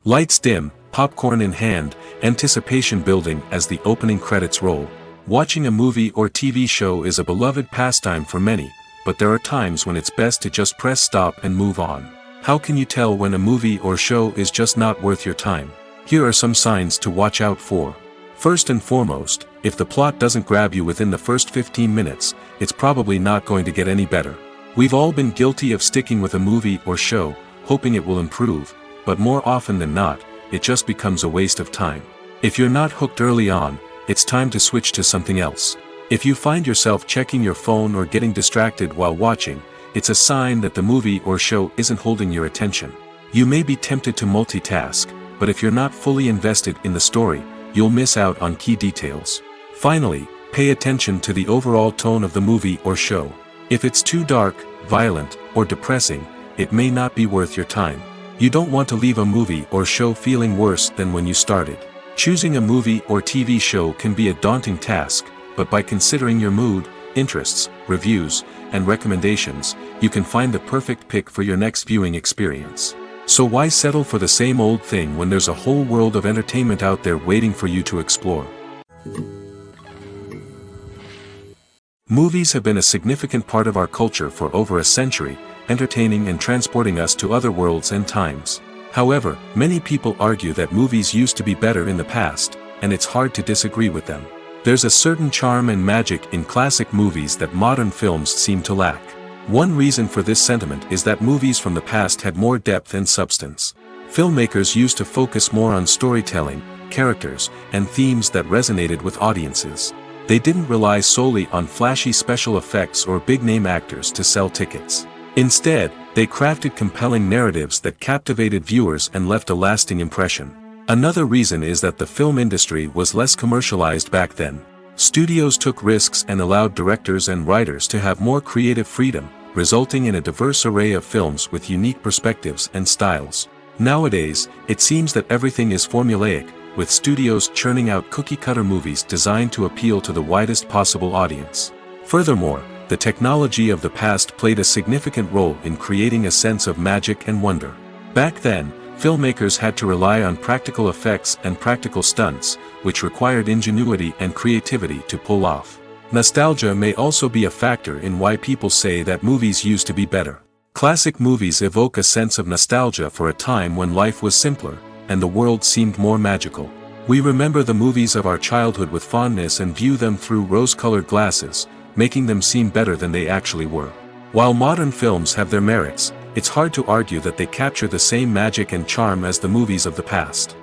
Lights dim, popcorn in hand, anticipation building as the opening credits roll. Watching a movie or TV show is a beloved pastime for many, but there are times when it's best to just press stop and move on. How can you tell when a movie or show is just not worth your time? Here are some signs to watch out for. First and foremost, if the plot doesn't grab you within the first 15 minutes, it's probably not going to get any better. We've all been guilty of sticking with a movie or show, hoping it will improve, but more often than not, it just becomes a waste of time. If you're not hooked early on, it's time to switch to something else. If you find yourself checking your phone or getting distracted while watching, it's a sign that the movie or show isn't holding your attention. You may be tempted to multitask, but if you're not fully invested in the story, you'll miss out on key details. Finally, pay attention to the overall tone of the movie or show. If it's too dark, violent, or depressing, it may not be worth your time. You don't want to leave a movie or show feeling worse than when you started. Choosing a movie or TV show can be a daunting task, but by considering your mood, interests, reviews, and recommendations, you can find the perfect pick for your next viewing experience. So why settle for the same old thing when there's a whole world of entertainment out there waiting for you to explore? Movies have been a significant part of our culture for over a century, entertaining and transporting us to other worlds and times. However, many people argue that movies used to be better in the past, and it's hard to disagree with them. There's a certain charm and magic in classic movies that modern films seem to lack. One reason for this sentiment is that movies from the past had more depth and substance. Filmmakers used to focus more on storytelling, characters, and themes that resonated with audiences. They didn't rely solely on flashy special effects or big-name actors to sell tickets. Instead, they crafted compelling narratives that captivated viewers and left a lasting impression. Another reason is that the film industry was less commercialized back then. Studios took risks and allowed directors and writers to have more creative freedom, resulting in a diverse array of films with unique perspectives and styles. Nowadays, it seems that everything is formulaic, with studios churning out cookie-cutter movies designed to appeal to the widest possible audience. Furthermore, the technology of the past played a significant role in creating a sense of magic and wonder. Back then, filmmakers had to rely on practical effects and practical stunts, which required ingenuity and creativity to pull off. Nostalgia may also be a factor in why people say that movies used to be better. Classic movies evoke a sense of nostalgia for a time when life was simpler, and the world seemed more magical. We remember the movies of our childhood with fondness and view them through rose-colored glasses, making them seem better than they actually were. While modern films have their merits, it's hard to argue that they capture the same magic and charm as the movies of the past.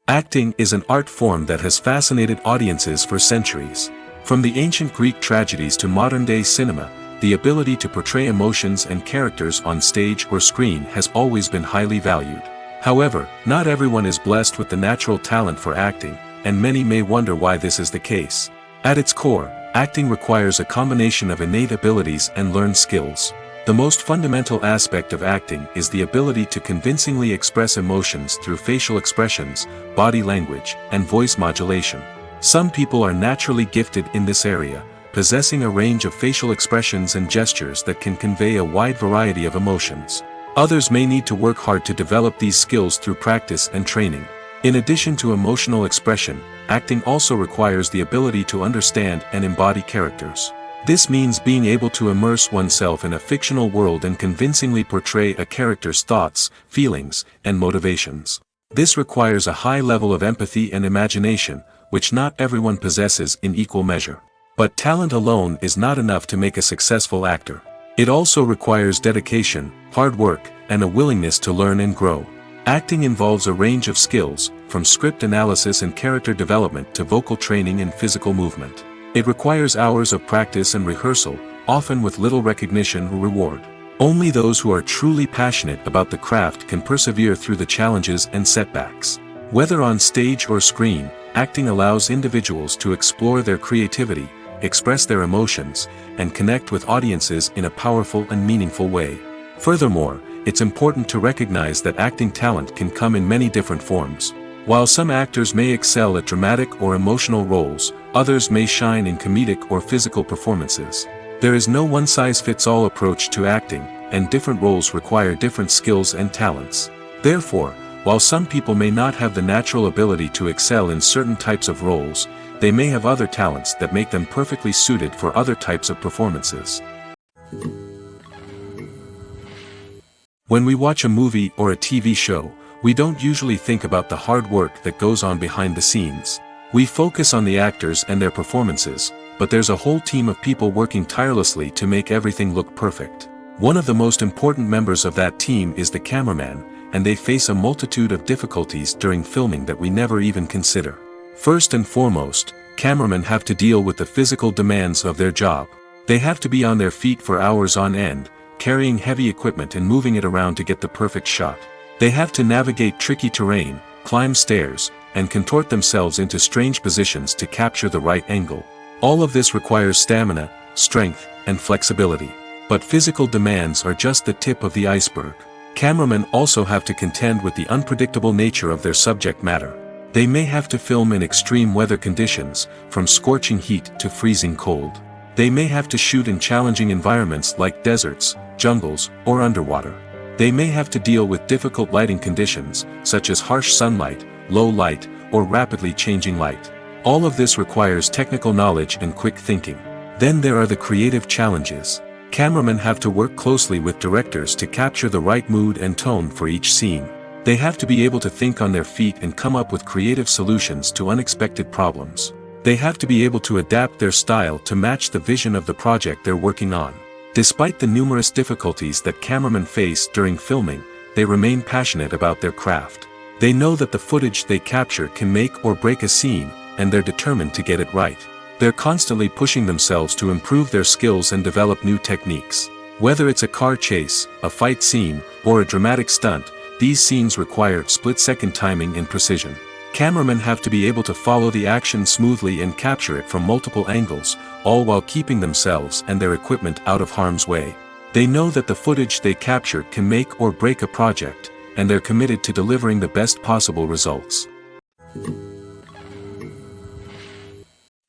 Acting is an art form that has fascinated audiences for centuries. From the ancient Greek tragedies to modern-day cinema, the ability to portray emotions and characters on stage or screen has always been highly valued. However, not everyone is blessed with the natural talent for acting, and many may wonder why this is the case. At its core, acting requires a combination of innate abilities and learned skills. The most fundamental aspect of acting is the ability to convincingly express emotions through facial expressions, body language, and voice modulation. Some people are naturally gifted in this area, possessing a range of facial expressions and gestures that can convey a wide variety of emotions. Others may need to work hard to develop these skills through practice and training. In addition to emotional expression, acting also requires the ability to understand and embody characters. This means being able to immerse oneself in a fictional world and convincingly portray a character's thoughts, feelings, and motivations. This requires a high level of empathy and imagination, which not everyone possesses in equal measure. But talent alone is not enough to make a successful actor. It also requires dedication, hard work, and a willingness to learn and grow. Acting involves a range of skills, from script analysis and character development to vocal training and physical movement. It requires hours of practice and rehearsal, often with little recognition or reward. Only those who are truly passionate about the craft can persevere through the challenges and setbacks. Whether on stage or screen, acting allows individuals to explore their creativity, express their emotions, and connect with audiences in a powerful and meaningful way. Furthermore, it's important to recognize that acting talent can come in many different forms. While some actors may excel at dramatic or emotional roles, others may shine in comedic or physical performances. There is no one-size-fits-all approach to acting, and different roles require different skills and talents. Therefore, while some people may not have the natural ability to excel in certain types of roles, they may have other talents that make them perfectly suited for other types of performances. When we watch a movie or a TV show, we don't usually think about the hard work that goes on behind the scenes. We focus on the actors and their performances, but there's a whole team of people working tirelessly to make everything look perfect. One of the most important members of that team is the cameraman, and they face a multitude of difficulties during filming that we never even consider. First and foremost, cameramen have to deal with the physical demands of their job. They have to be on their feet for hours on end, carrying heavy equipment and moving it around to get the perfect shot. They have to navigate tricky terrain, climb stairs, and contort themselves into strange positions to capture the right angle. All of this requires stamina, strength, and flexibility. But physical demands are just the tip of the iceberg. Cameramen also have to contend with the unpredictable nature of their subject matter. They may have to film in extreme weather conditions, from scorching heat to freezing cold. They may have to shoot in challenging environments like deserts, jungles, or underwater. They may have to deal with difficult lighting conditions, such as harsh sunlight, low light, or rapidly changing light. All of this requires technical knowledge and quick thinking. Then there are the creative challenges. Cameramen have to work closely with directors to capture the right mood and tone for each scene. They have to be able to think on their feet and come up with creative solutions to unexpected problems. They have to be able to adapt their style to match the vision of the project they're working on. Despite the numerous difficulties that cameramen face during filming, they remain passionate about their craft. They know that the footage they capture can make or break a scene, and they're determined to get it right. They're constantly pushing themselves to improve their skills and develop new techniques. Whether it's a car chase, a fight scene, or a dramatic stunt, these scenes require split-second timing and precision. Cameramen have to be able to follow the action smoothly and capture it from multiple angles, all while keeping themselves and their equipment out of harm's way. They know that the footage they capture can make or break a project, and they're committed to delivering the best possible results.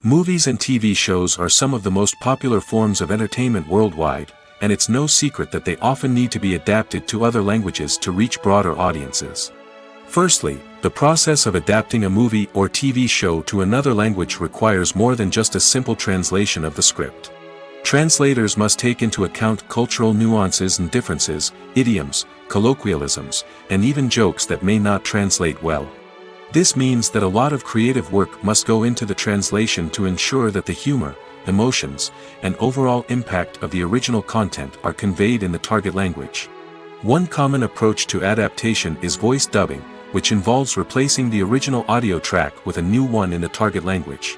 Movies and TV shows are some of the most popular forms of entertainment worldwide, and it's no secret that they often need to be adapted to other languages to reach broader audiences. Firstly, the process of adapting a movie or TV show to another language requires more than just a simple translation of the script. Translators must take into account cultural nuances and differences, idioms, colloquialisms, and even jokes that may not translate well. This means that a lot of creative work must go into the translation to ensure that the humor, emotions, and overall impact of the original content are conveyed in the target language. One common approach to adaptation is voice dubbing, which involves replacing the original audio track with a new one in the target language.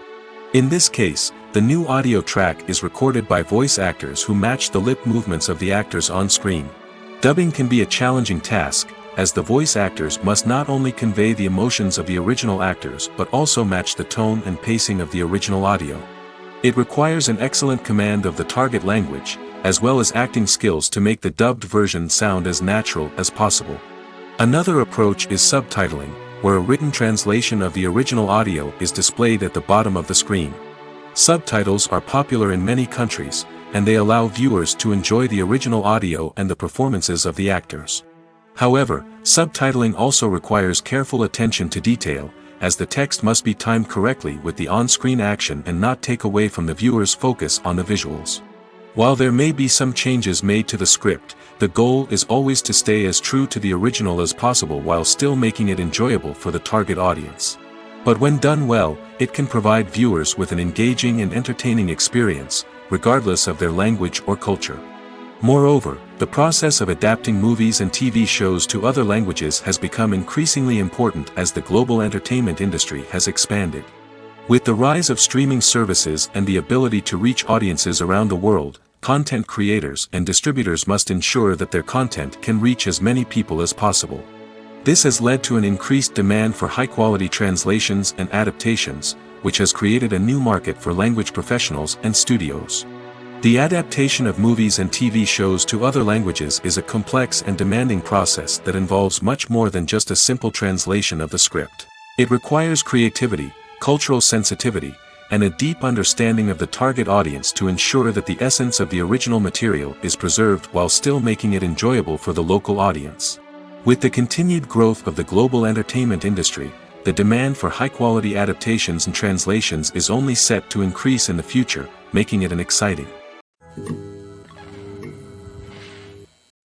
In this case, the new audio track is recorded by voice actors who match the lip movements of the actors on screen. Dubbing can be a challenging task, as the voice actors must not only convey the emotions of the original actors but also match the tone and pacing of the original audio. It requires an excellent command of the target language, as well as acting skills to make the dubbed version sound as natural as possible. Another approach is subtitling, where a written translation of the original audio is displayed at the bottom of the screen. Subtitles are popular in many countries, and they allow viewers to enjoy the original audio and the performances of the actors. However, subtitling also requires careful attention to detail, as the text must be timed correctly with the on-screen action and not take away from the viewer's focus on the visuals. While there may be some changes made to the script, the goal is always to stay as true to the original as possible while still making it enjoyable for the target audience. But when done well, it can provide viewers with an engaging and entertaining experience, regardless of their language or culture. Moreover, the process of adapting movies and TV shows to other languages has become increasingly important as the global entertainment industry has expanded. With the rise of streaming services and the ability to reach audiences around the world, content creators and distributors must ensure that their content can reach as many people as possible. This has led to an increased demand for high-quality translations and adaptations, which has created a new market for language professionals and studios. The adaptation of movies and TV shows to other languages is a complex and demanding process that involves much more than just a simple translation of the script. It requires creativity, cultural sensitivity, and a deep understanding of the target audience to ensure that the essence of the original material is preserved while still making it enjoyable for the local audience. With the continued growth of the global entertainment industry, the demand for high-quality adaptations and translations is only set to increase in the future, making it an exciting.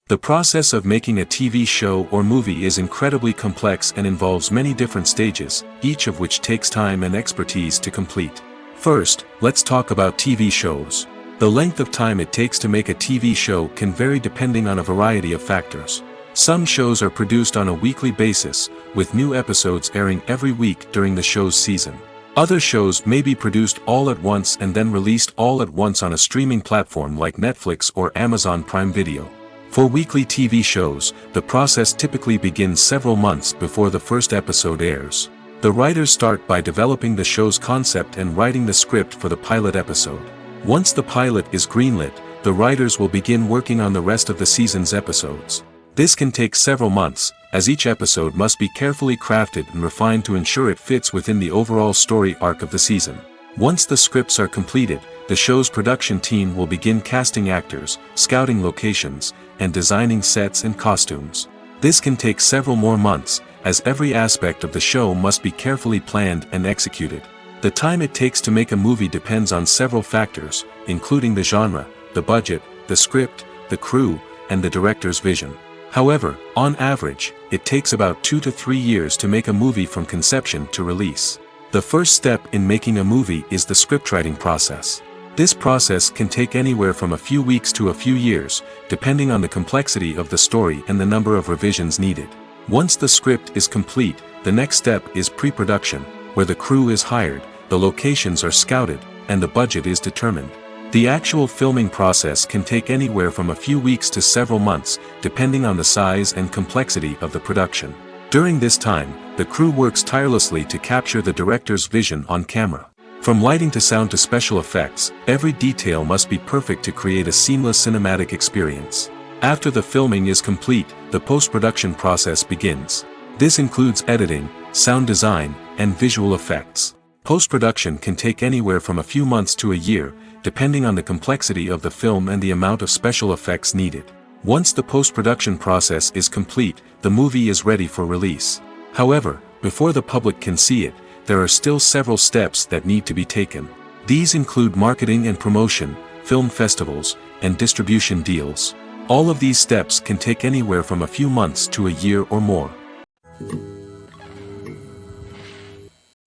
The process of making a TV show or movie is incredibly complex and involves many different stages, each of which takes time and expertise to complete. First, let's talk about TV shows. The length of time it takes to make a TV show can vary depending on a variety of factors. Some shows are produced on a weekly basis, with new episodes airing every week during the show's season. Other shows may be produced all at once and then released all at once on a streaming platform like Netflix or Amazon Prime Video. For weekly TV shows, the process typically begins several months before the first episode airs. The writers start by developing the show's concept and writing the script for the pilot episode. Once the pilot is greenlit, the writers will begin working on the rest of the season's episodes. This can take several months, as each episode must be carefully crafted and refined to ensure it fits within the overall story arc of the season. Once the scripts are completed, the show's production team will begin casting actors, scouting locations, and designing sets and costumes. This can take several more months, as every aspect of the show must be carefully planned and executed. The time it takes to make a movie depends on several factors, including the genre, the budget, the script, the crew, and the director's vision. However, on average, it takes about 2 to 3 years to make a movie from conception to release. The first step in making a movie is the scriptwriting process. This process can take anywhere from a few weeks to a few years, depending on the complexity of the story and the number of revisions needed. Once the script is complete, the next step is pre-production, where the crew is hired, the locations are scouted, and the budget is determined. The actual filming process can take anywhere from a few weeks to several months, depending on the size and complexity of the production. During this time, the crew works tirelessly to capture the director's vision on camera. From lighting to sound to special effects, every detail must be perfect to create a seamless cinematic experience. After the filming is complete, the post-production process begins. This includes editing, sound design, and visual effects. Post-production can take anywhere from a few months to a year, depending on the complexity of the film and the amount of special effects needed. Once the post-production process is complete, the movie is ready for release. However, before the public can see it, there are still several steps that need to be taken. These include marketing and promotion, film festivals, and distribution deals. All of these steps can take anywhere from a few months to a year or more.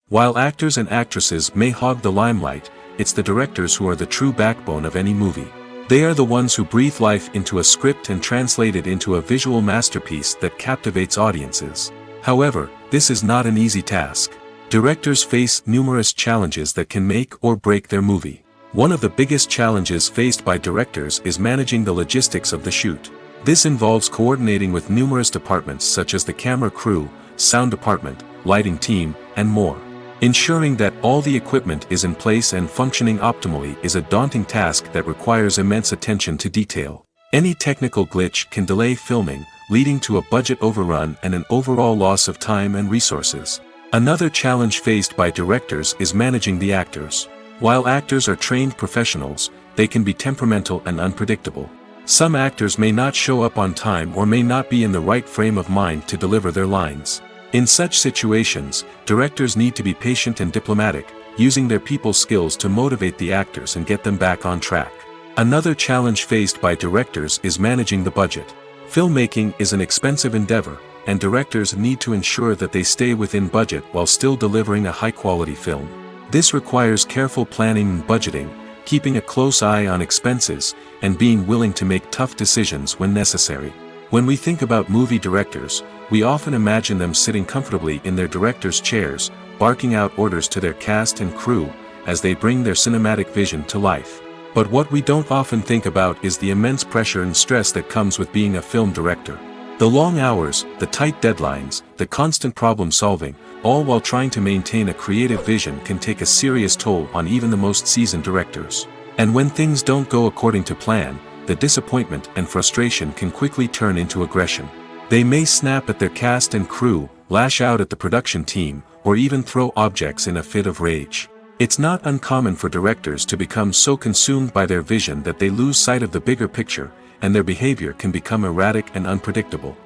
While actors and actresses may hog the limelight, it's the directors who are the true backbone of any movie. They are the ones who breathe life into a script and translate it into a visual masterpiece that captivates audiences. However, this is not an easy task. Directors face numerous challenges that can make or break their movie. One of the biggest challenges faced by directors is managing the logistics of the shoot. This involves coordinating with numerous departments such as the camera crew, sound department, lighting team, and more. Ensuring that all the equipment is in place and functioning optimally is a daunting task that requires immense attention to detail. Any technical glitch can delay filming, leading to a budget overrun and an overall loss of time and resources. Another challenge faced by directors is managing the actors. While actors are trained professionals, they can be temperamental and unpredictable. Some actors may not show up on time or may not be in the right frame of mind to deliver their lines. In such situations, directors need to be patient and diplomatic, using their people skills to motivate the actors and get them back on track. Another challenge faced by directors is managing the budget. Filmmaking is an expensive endeavor, and directors need to ensure that they stay within budget while still delivering a high-quality film. This requires careful planning and budgeting, keeping a close eye on expenses, and being willing to make tough decisions when necessary. When we think about movie directors, we often imagine them sitting comfortably in their director's chairs, barking out orders to their cast and crew, as they bring their cinematic vision to life. But what we don't often think about is the immense pressure and stress that comes with being a film director. The long hours, the tight deadlines, the constant problem solving, all while trying to maintain a creative vision can take a serious toll on even the most seasoned directors. And when things don't go according to plan, the disappointment and frustration can quickly turn into aggression. They may snap at their cast and crew, lash out at the production team, or even throw objects in a fit of rage. It's not uncommon for directors to become so consumed by their vision that they lose sight of the bigger picture, and their behavior can become erratic and unpredictable.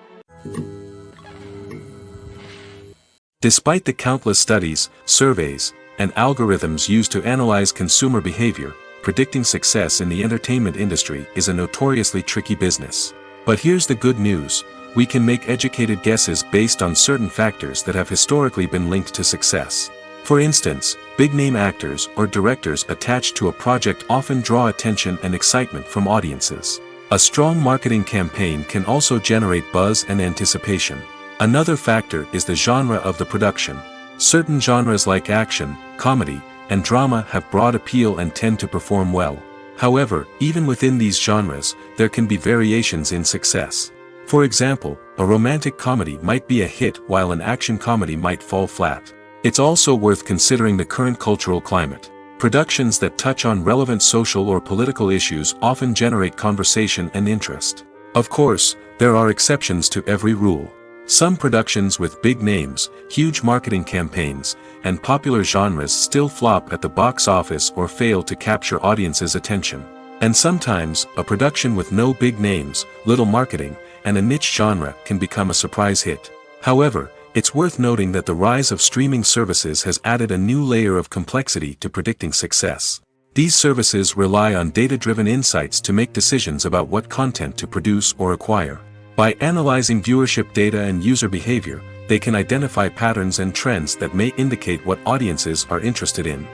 Despite the countless studies, surveys, and algorithms used to analyze consumer behavior, predicting success in the entertainment industry is a notoriously tricky business. But here's the good news: we can make educated guesses based on certain factors that have historically been linked to success. For instance, big-name actors or directors attached to a project often draw attention and excitement from audiences. A strong marketing campaign can also generate buzz and anticipation. Another factor is the genre of the production. Certain genres like action, comedy, and drama have broad appeal and tend to perform well. However, even within these genres, there can be variations in success. For example, a romantic comedy might be a hit while an action comedy might fall flat. It's also worth considering the current cultural climate. Productions that touch on relevant social or political issues often generate conversation and interest. Of course, there are exceptions to every rule. Some productions with big names, huge marketing campaigns, and popular genres still flop at the box office or fail to capture audiences' attention. And sometimes, a production with no big names, little marketing, and a niche genre can become a surprise hit. However, it's worth noting that the rise of streaming services has added a new layer of complexity to predicting success. These services rely on data-driven insights to make decisions about what content to produce or acquire. By analyzing viewership data and user behavior, they can identify patterns and trends that may indicate what audiences are interested in.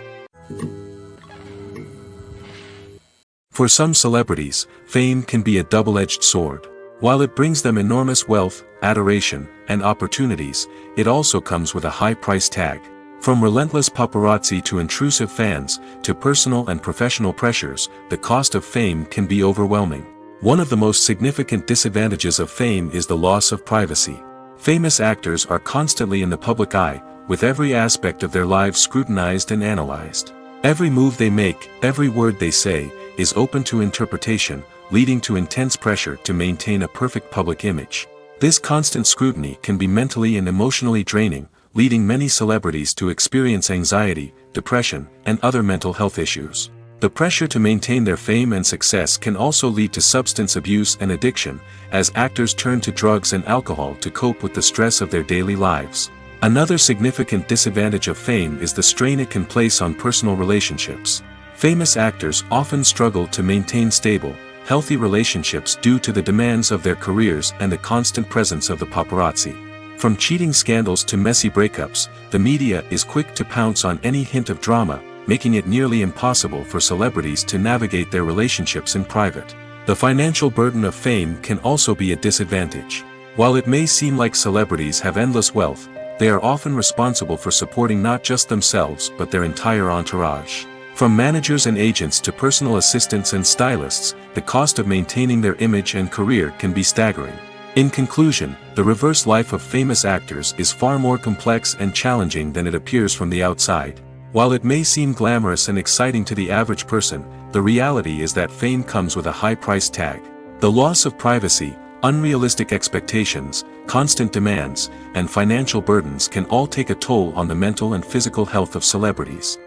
For some celebrities, fame can be a double-edged sword. While it brings them enormous wealth, adoration, and opportunities, it also comes with a high price tag. From relentless paparazzi to intrusive fans, to personal and professional pressures, the cost of fame can be overwhelming. One of the most significant disadvantages of fame is the loss of privacy. Famous actors are constantly in the public eye, with every aspect of their lives scrutinized and analyzed. Every move they make, every word they say, is open to interpretation, leading to intense pressure to maintain a perfect public image. This constant scrutiny can be mentally and emotionally draining, leading many celebrities to experience anxiety, depression, and other mental health issues. The pressure to maintain their fame and success can also lead to substance abuse and addiction, as actors turn to drugs and alcohol to cope with the stress of their daily lives. Another significant disadvantage of fame is the strain it can place on personal relationships. Famous actors often struggle to maintain stable, healthy relationships due to the demands of their careers and the constant presence of the paparazzi. From cheating scandals to messy breakups, the media is quick to pounce on any hint of drama, making it nearly impossible for celebrities to navigate their relationships in private. The financial burden of fame can also be a disadvantage. While it may seem like celebrities have endless wealth, they are often responsible for supporting not just themselves but their entire entourage. From managers and agents to personal assistants and stylists, the cost of maintaining their image and career can be staggering. In conclusion, the reverse life of famous actors is far more complex and challenging than it appears from the outside. While it may seem glamorous and exciting to the average person, the reality is that fame comes with a high price tag. The loss of privacy, unrealistic expectations, constant demands, and financial burdens can all take a toll on the mental and physical health of celebrities.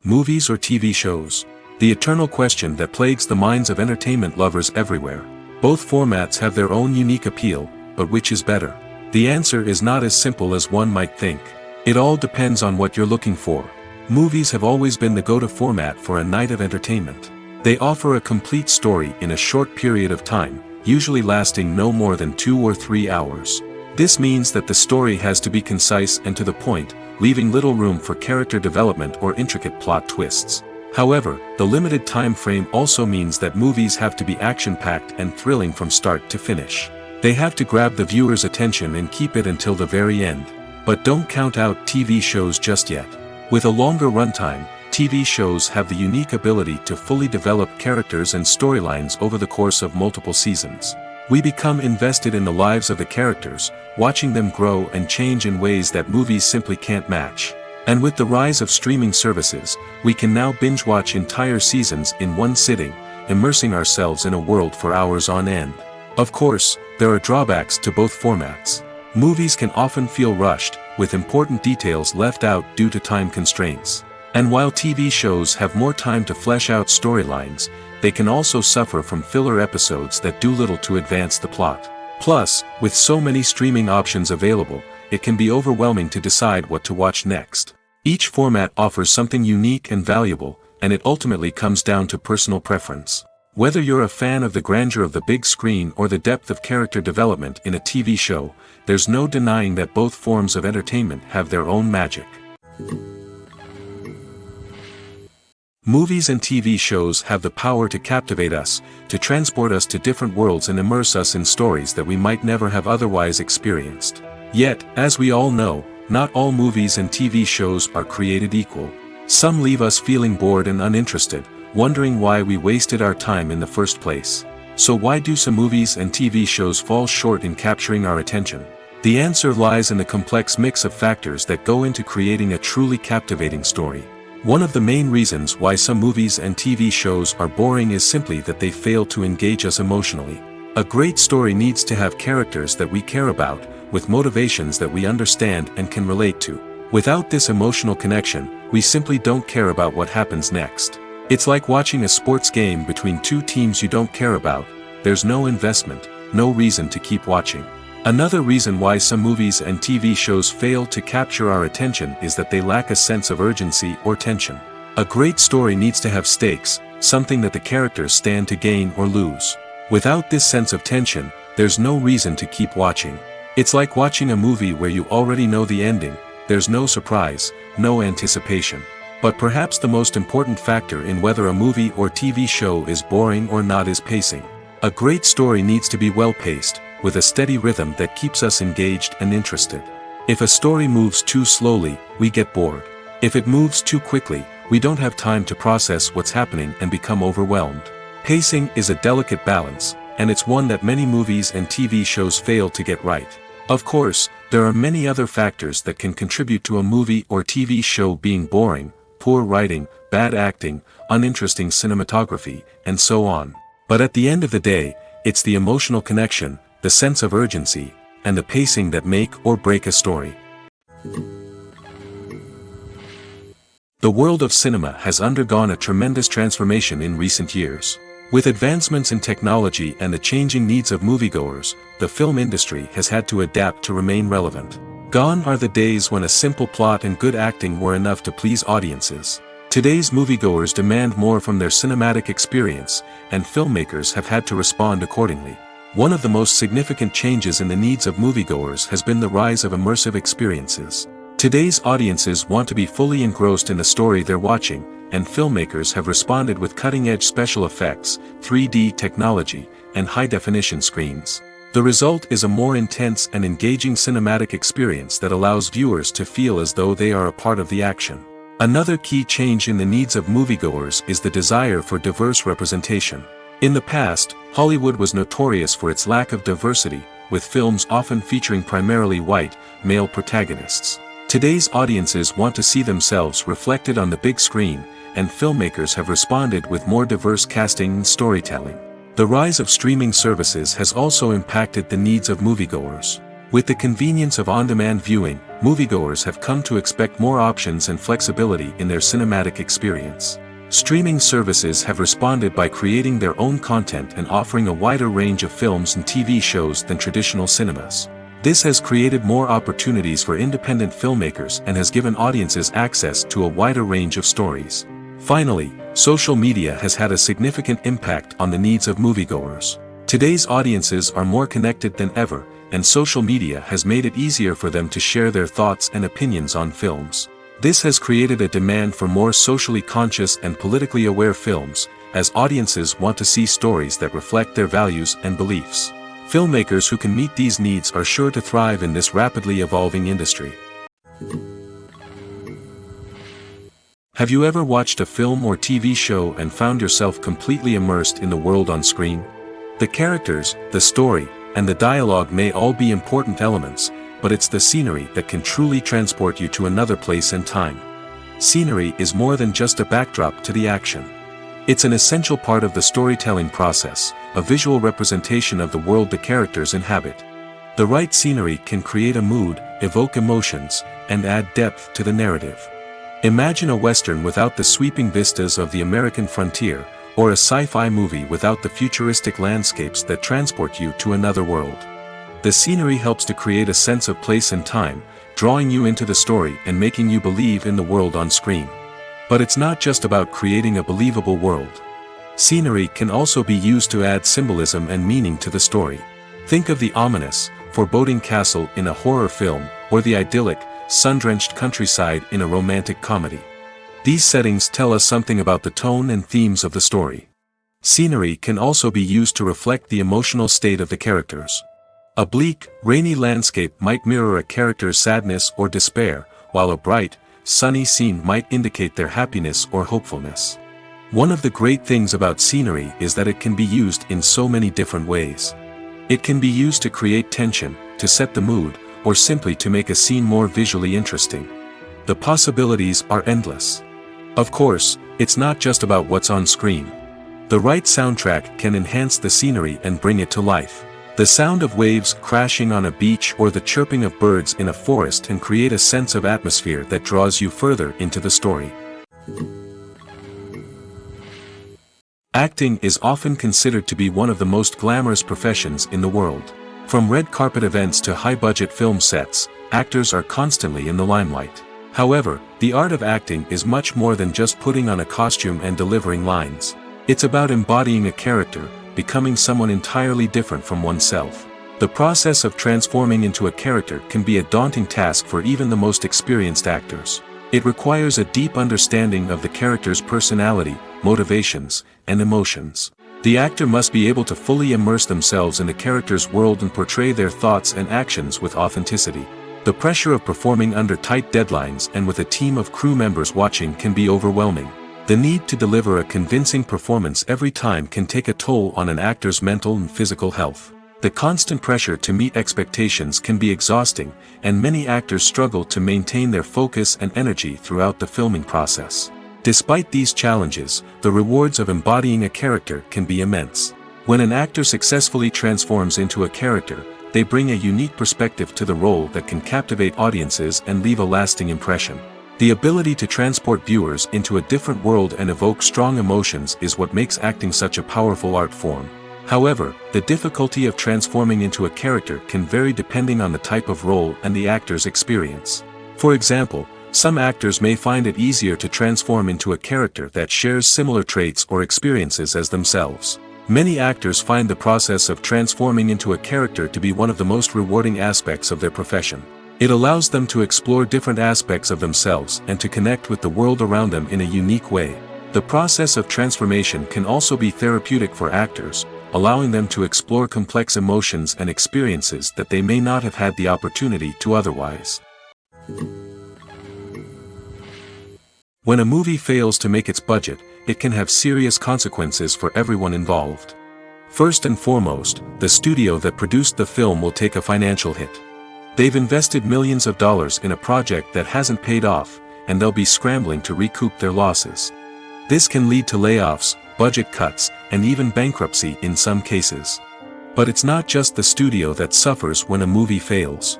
Movies or TV shows? The eternal question that plagues the minds of entertainment lovers everywhere. Both formats have their own unique appeal, but which is better? The answer is not as simple as one might think. It all depends on what you're looking for. Movies have always been the go-to format for a night of entertainment. They offer a complete story in a short period of time, usually lasting no more than 2 or 3 hours. This means that the story has to be concise and to the point, leaving little room for character development or intricate plot twists. However, the limited time frame also means that movies have to be action-packed and thrilling from start to finish. They have to grab the viewer's attention and keep it until the very end. But don't count out TV shows just yet. With a longer runtime, TV shows have the unique ability to fully develop characters and storylines over the course of multiple seasons. We become invested in the lives of the characters, watching them grow and change in ways that movies simply can't match. And with the rise of streaming services, we can now binge-watch entire seasons in one sitting, immersing ourselves in a world for hours on end. Of course, there are drawbacks to both formats. Movies can often feel rushed, with important details left out due to time constraints. And while TV shows have more time to flesh out storylines, they can also suffer from filler episodes that do little to advance the plot. Plus, with so many streaming options available, it can be overwhelming to decide what to watch next. Each format offers something unique and valuable, and it ultimately comes down to personal preference. Whether you're a fan of the grandeur of the big screen or the depth of character development in a TV show, there's no denying that both forms of entertainment have their own magic. Movies and TV shows have the power to captivate us, to transport us to different worlds and immerse us in stories that we might never have otherwise experienced. Yet, as we all know, not all movies and TV shows are created equal. Some leave us feeling bored and uninterested, wondering why we wasted our time in the first place. So why do some movies and TV shows fall short in capturing our attention? The answer lies in the complex mix of factors that go into creating a truly captivating story. One of the main reasons why some movies and TV shows are boring is simply that they fail to engage us emotionally. A great story needs to have characters that we care about, with motivations that we understand and can relate to. Without this emotional connection, we simply don't care about what happens next. It's like watching a sports game between two teams you don't care about. There's no investment, no reason to keep watching. Another reason why some movies and TV shows fail to capture our attention is that they lack a sense of urgency or tension. A great story needs to have stakes, something that the characters stand to gain or lose. Without this sense of tension, there's no reason to keep watching. It's like watching a movie where you already know the ending. There's no surprise, no anticipation. But perhaps the most important factor in whether a movie or TV show is boring or not is pacing. A great story needs to be well-paced, with a steady rhythm that keeps us engaged and interested. If a story moves too slowly, we get bored. If it moves too quickly, we don't have time to process what's happening and become overwhelmed. Pacing is a delicate balance, and it's one that many movies and TV shows fail to get right. Of course, there are many other factors that can contribute to a movie or TV show being boring: poor writing, bad acting, uninteresting cinematography, and so on. But at the end of the day, it's the emotional connection, the sense of urgency, and the pacing that make or break a story. The world of cinema has undergone a tremendous transformation in recent years. With advancements in technology and the changing needs of moviegoers, the film industry has had to adapt to remain relevant. Gone are the days when a simple plot and good acting were enough to please audiences. Today's moviegoers demand more from their cinematic experience, and filmmakers have had to respond accordingly. One of the most significant changes in the needs of moviegoers has been the rise of immersive experiences. Today's audiences want to be fully engrossed in the story they're watching, and filmmakers have responded with cutting-edge special effects, 3D technology, and high-definition screens. The result is a more intense and engaging cinematic experience that allows viewers to feel as though they are a part of the action. Another key change in the needs of moviegoers is the desire for diverse representation. In the past, Hollywood was notorious for its lack of diversity, with films often featuring primarily white, male protagonists. Today's audiences want to see themselves reflected on the big screen, and filmmakers have responded with more diverse casting and storytelling. The rise of streaming services has also impacted the needs of moviegoers. With the convenience of on-demand viewing, moviegoers have come to expect more options and flexibility in their cinematic experience. Streaming services have responded by creating their own content and offering a wider range of films and TV shows than traditional cinemas. This has created more opportunities for independent filmmakers and has given audiences access to a wider range of stories. Finally, social media has had a significant impact on the needs of moviegoers. Today's audiences are more connected than ever, and social media has made it easier for them to share their thoughts and opinions on films. This has created a demand for more socially conscious and politically aware films, as audiences want to see stories that reflect their values and beliefs. Filmmakers who can meet these needs are sure to thrive in this rapidly evolving industry. Have you ever watched a film or TV show and found yourself completely immersed in the world on screen? The characters, the story, and the dialogue may all be important elements, but it's the scenery that can truly transport you to another place and time. Scenery is more than just a backdrop to the action. It's an essential part of the storytelling process, a visual representation of the world the characters inhabit. The right scenery can create a mood, evoke emotions, and add depth to the narrative. Imagine a Western without the sweeping vistas of the American frontier, or a sci-fi movie without the futuristic landscapes that transport you to another world. The scenery helps to create a sense of place and time, drawing you into the story and making you believe in the world on screen. But it's not just about creating a believable world. Scenery can also be used to add symbolism and meaning to the story. Think of the ominous, foreboding castle in a horror film, or the idyllic, sun-drenched countryside in a romantic comedy. These settings tell us something about the tone and themes of the story. Scenery can also be used to reflect the emotional state of the characters. A bleak, rainy landscape might mirror a character's sadness or despair, while a bright, sunny scene might indicate their happiness or hopefulness. One of the great things about scenery is that it can be used in so many different ways. It can be used to create tension, to set the mood, or simply to make a scene more visually interesting. The possibilities are endless. Of course, it's not just about what's on screen. The right soundtrack can enhance the scenery and bring it to life. The sound of waves crashing on a beach or the chirping of birds in a forest can create a sense of atmosphere that draws you further into the story. Acting is often considered to be one of the most glamorous professions in the world. From red carpet events to high-budget film sets, actors are constantly in the limelight. However, the art of acting is much more than just putting on a costume and delivering lines. It's about embodying a character, becoming someone entirely different from oneself. The process of transforming into a character can be a daunting task for even the most experienced actors. It requires a deep understanding of the character's personality, motivations, and emotions. The actor must be able to fully immerse themselves in the character's world and portray their thoughts and actions with authenticity. The pressure of performing under tight deadlines and with a team of crew members watching can be overwhelming. The need to deliver a convincing performance every time can take a toll on an actor's mental and physical health. The constant pressure to meet expectations can be exhausting, and many actors struggle to maintain their focus and energy throughout the filming process. Despite these challenges, the rewards of embodying a character can be immense. When an actor successfully transforms into a character, they bring a unique perspective to the role that can captivate audiences and leave a lasting impression. The ability to transport viewers into a different world and evoke strong emotions is what makes acting such a powerful art form. However, the difficulty of transforming into a character can vary depending on the type of role and the actor's experience. For example, some actors may find it easier to transform into a character that shares similar traits or experiences as themselves. Many actors find the process of transforming into a character to be one of the most rewarding aspects of their profession. It allows them to explore different aspects of themselves and to connect with the world around them in a unique way. The process of transformation can also be therapeutic for actors, allowing them to explore complex emotions and experiences that they may not have had the opportunity to otherwise. When a movie fails to make its budget, it can have serious consequences for everyone involved. First and foremost, the studio that produced the film will take a financial hit. They've invested millions of dollars in a project that hasn't paid off, and they'll be scrambling to recoup their losses. This can lead to layoffs, budget cuts, and even bankruptcy in some cases. But it's not just the studio that suffers when a movie fails.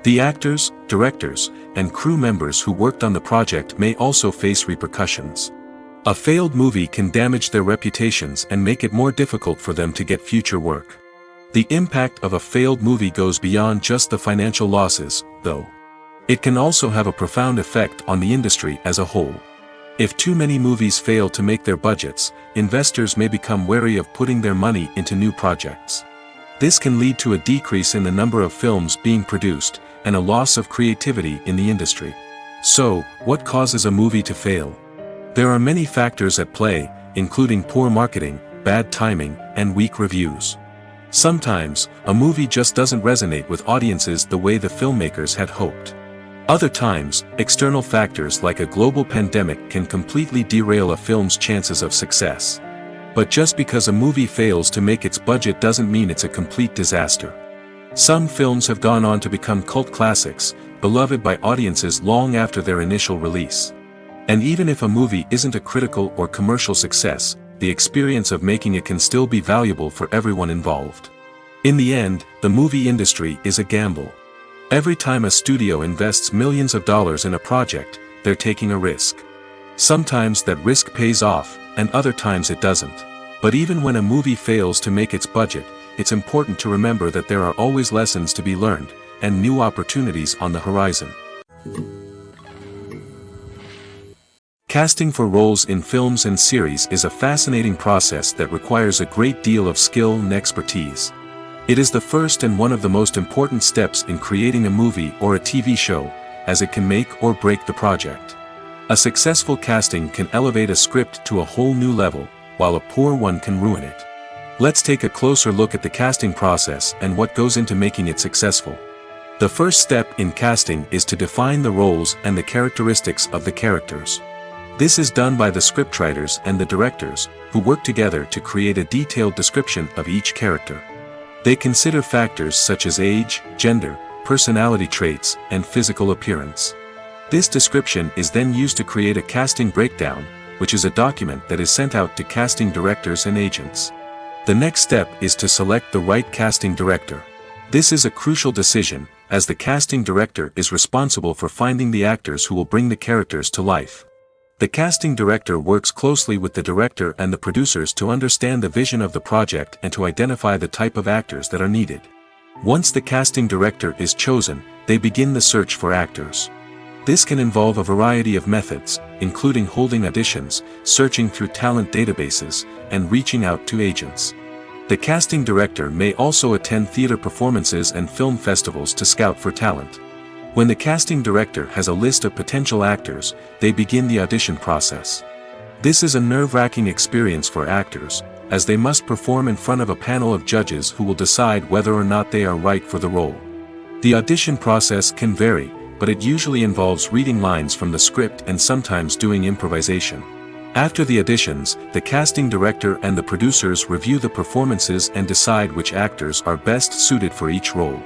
The actors, directors, and crew members who worked on the project may also face repercussions. A failed movie can damage their reputations and make it more difficult for them to get future work. The impact of a failed movie goes beyond just the financial losses, though. It can also have a profound effect on the industry as a whole. If too many movies fail to make their budgets, investors may become wary of putting their money into new projects. This can lead to a decrease in the number of films being produced, and a loss of creativity in the industry. So, what causes a movie to fail? There are many factors at play, including poor marketing, bad timing, and weak reviews. Sometimes, a movie just doesn't resonate with audiences the way the filmmakers had hoped. Other times, external factors like a global pandemic can completely derail a film's chances of success. But just because a movie fails to make its budget doesn't mean it's a complete disaster. Some films have gone on to become cult classics, beloved by audiences long after their initial release. And even if a movie isn't a critical or commercial success, the experience of making it can still be valuable for everyone involved. In the end, the movie industry is a gamble. Every time a studio invests millions of dollars in a project, they're taking a risk. Sometimes that risk pays off, and other times it doesn't. But even when a movie fails to make its budget, it's important to remember that there are always lessons to be learned, and new opportunities on the horizon. Casting for roles in films and series is a fascinating process that requires a great deal of skill and expertise. It is the first and one of the most important steps in creating a movie or a TV show, as it can make or break the project. A successful casting can elevate a script to a whole new level, while a poor one can ruin it. Let's take a closer look at the casting process and what goes into making it successful. The first step in casting is to define the roles and the characteristics of the characters. This is done by the scriptwriters and the directors, who work together to create a detailed description of each character. They consider factors such as age, gender, personality traits, and physical appearance. This description is then used to create a casting breakdown, which is a document that is sent out to casting directors and agents. The next step is to select the right casting director. This is a crucial decision, as the casting director is responsible for finding the actors who will bring the characters to life. The casting director works closely with the director and the producers to understand the vision of the project and to identify the type of actors that are needed. Once the casting director is chosen, they begin the search for actors. This can involve a variety of methods, including holding auditions, searching through talent databases, and reaching out to agents. The casting director may also attend theater performances and film festivals to scout for talent. When the casting director has a list of potential actors, they begin the audition process. This is a nerve-wracking experience for actors, as they must perform in front of a panel of judges who will decide whether or not they are right for the role. The audition process can vary, but it usually involves reading lines from the script and sometimes doing improvisation. After the auditions, the casting director and the producers review the performances and decide which actors are best suited for each role.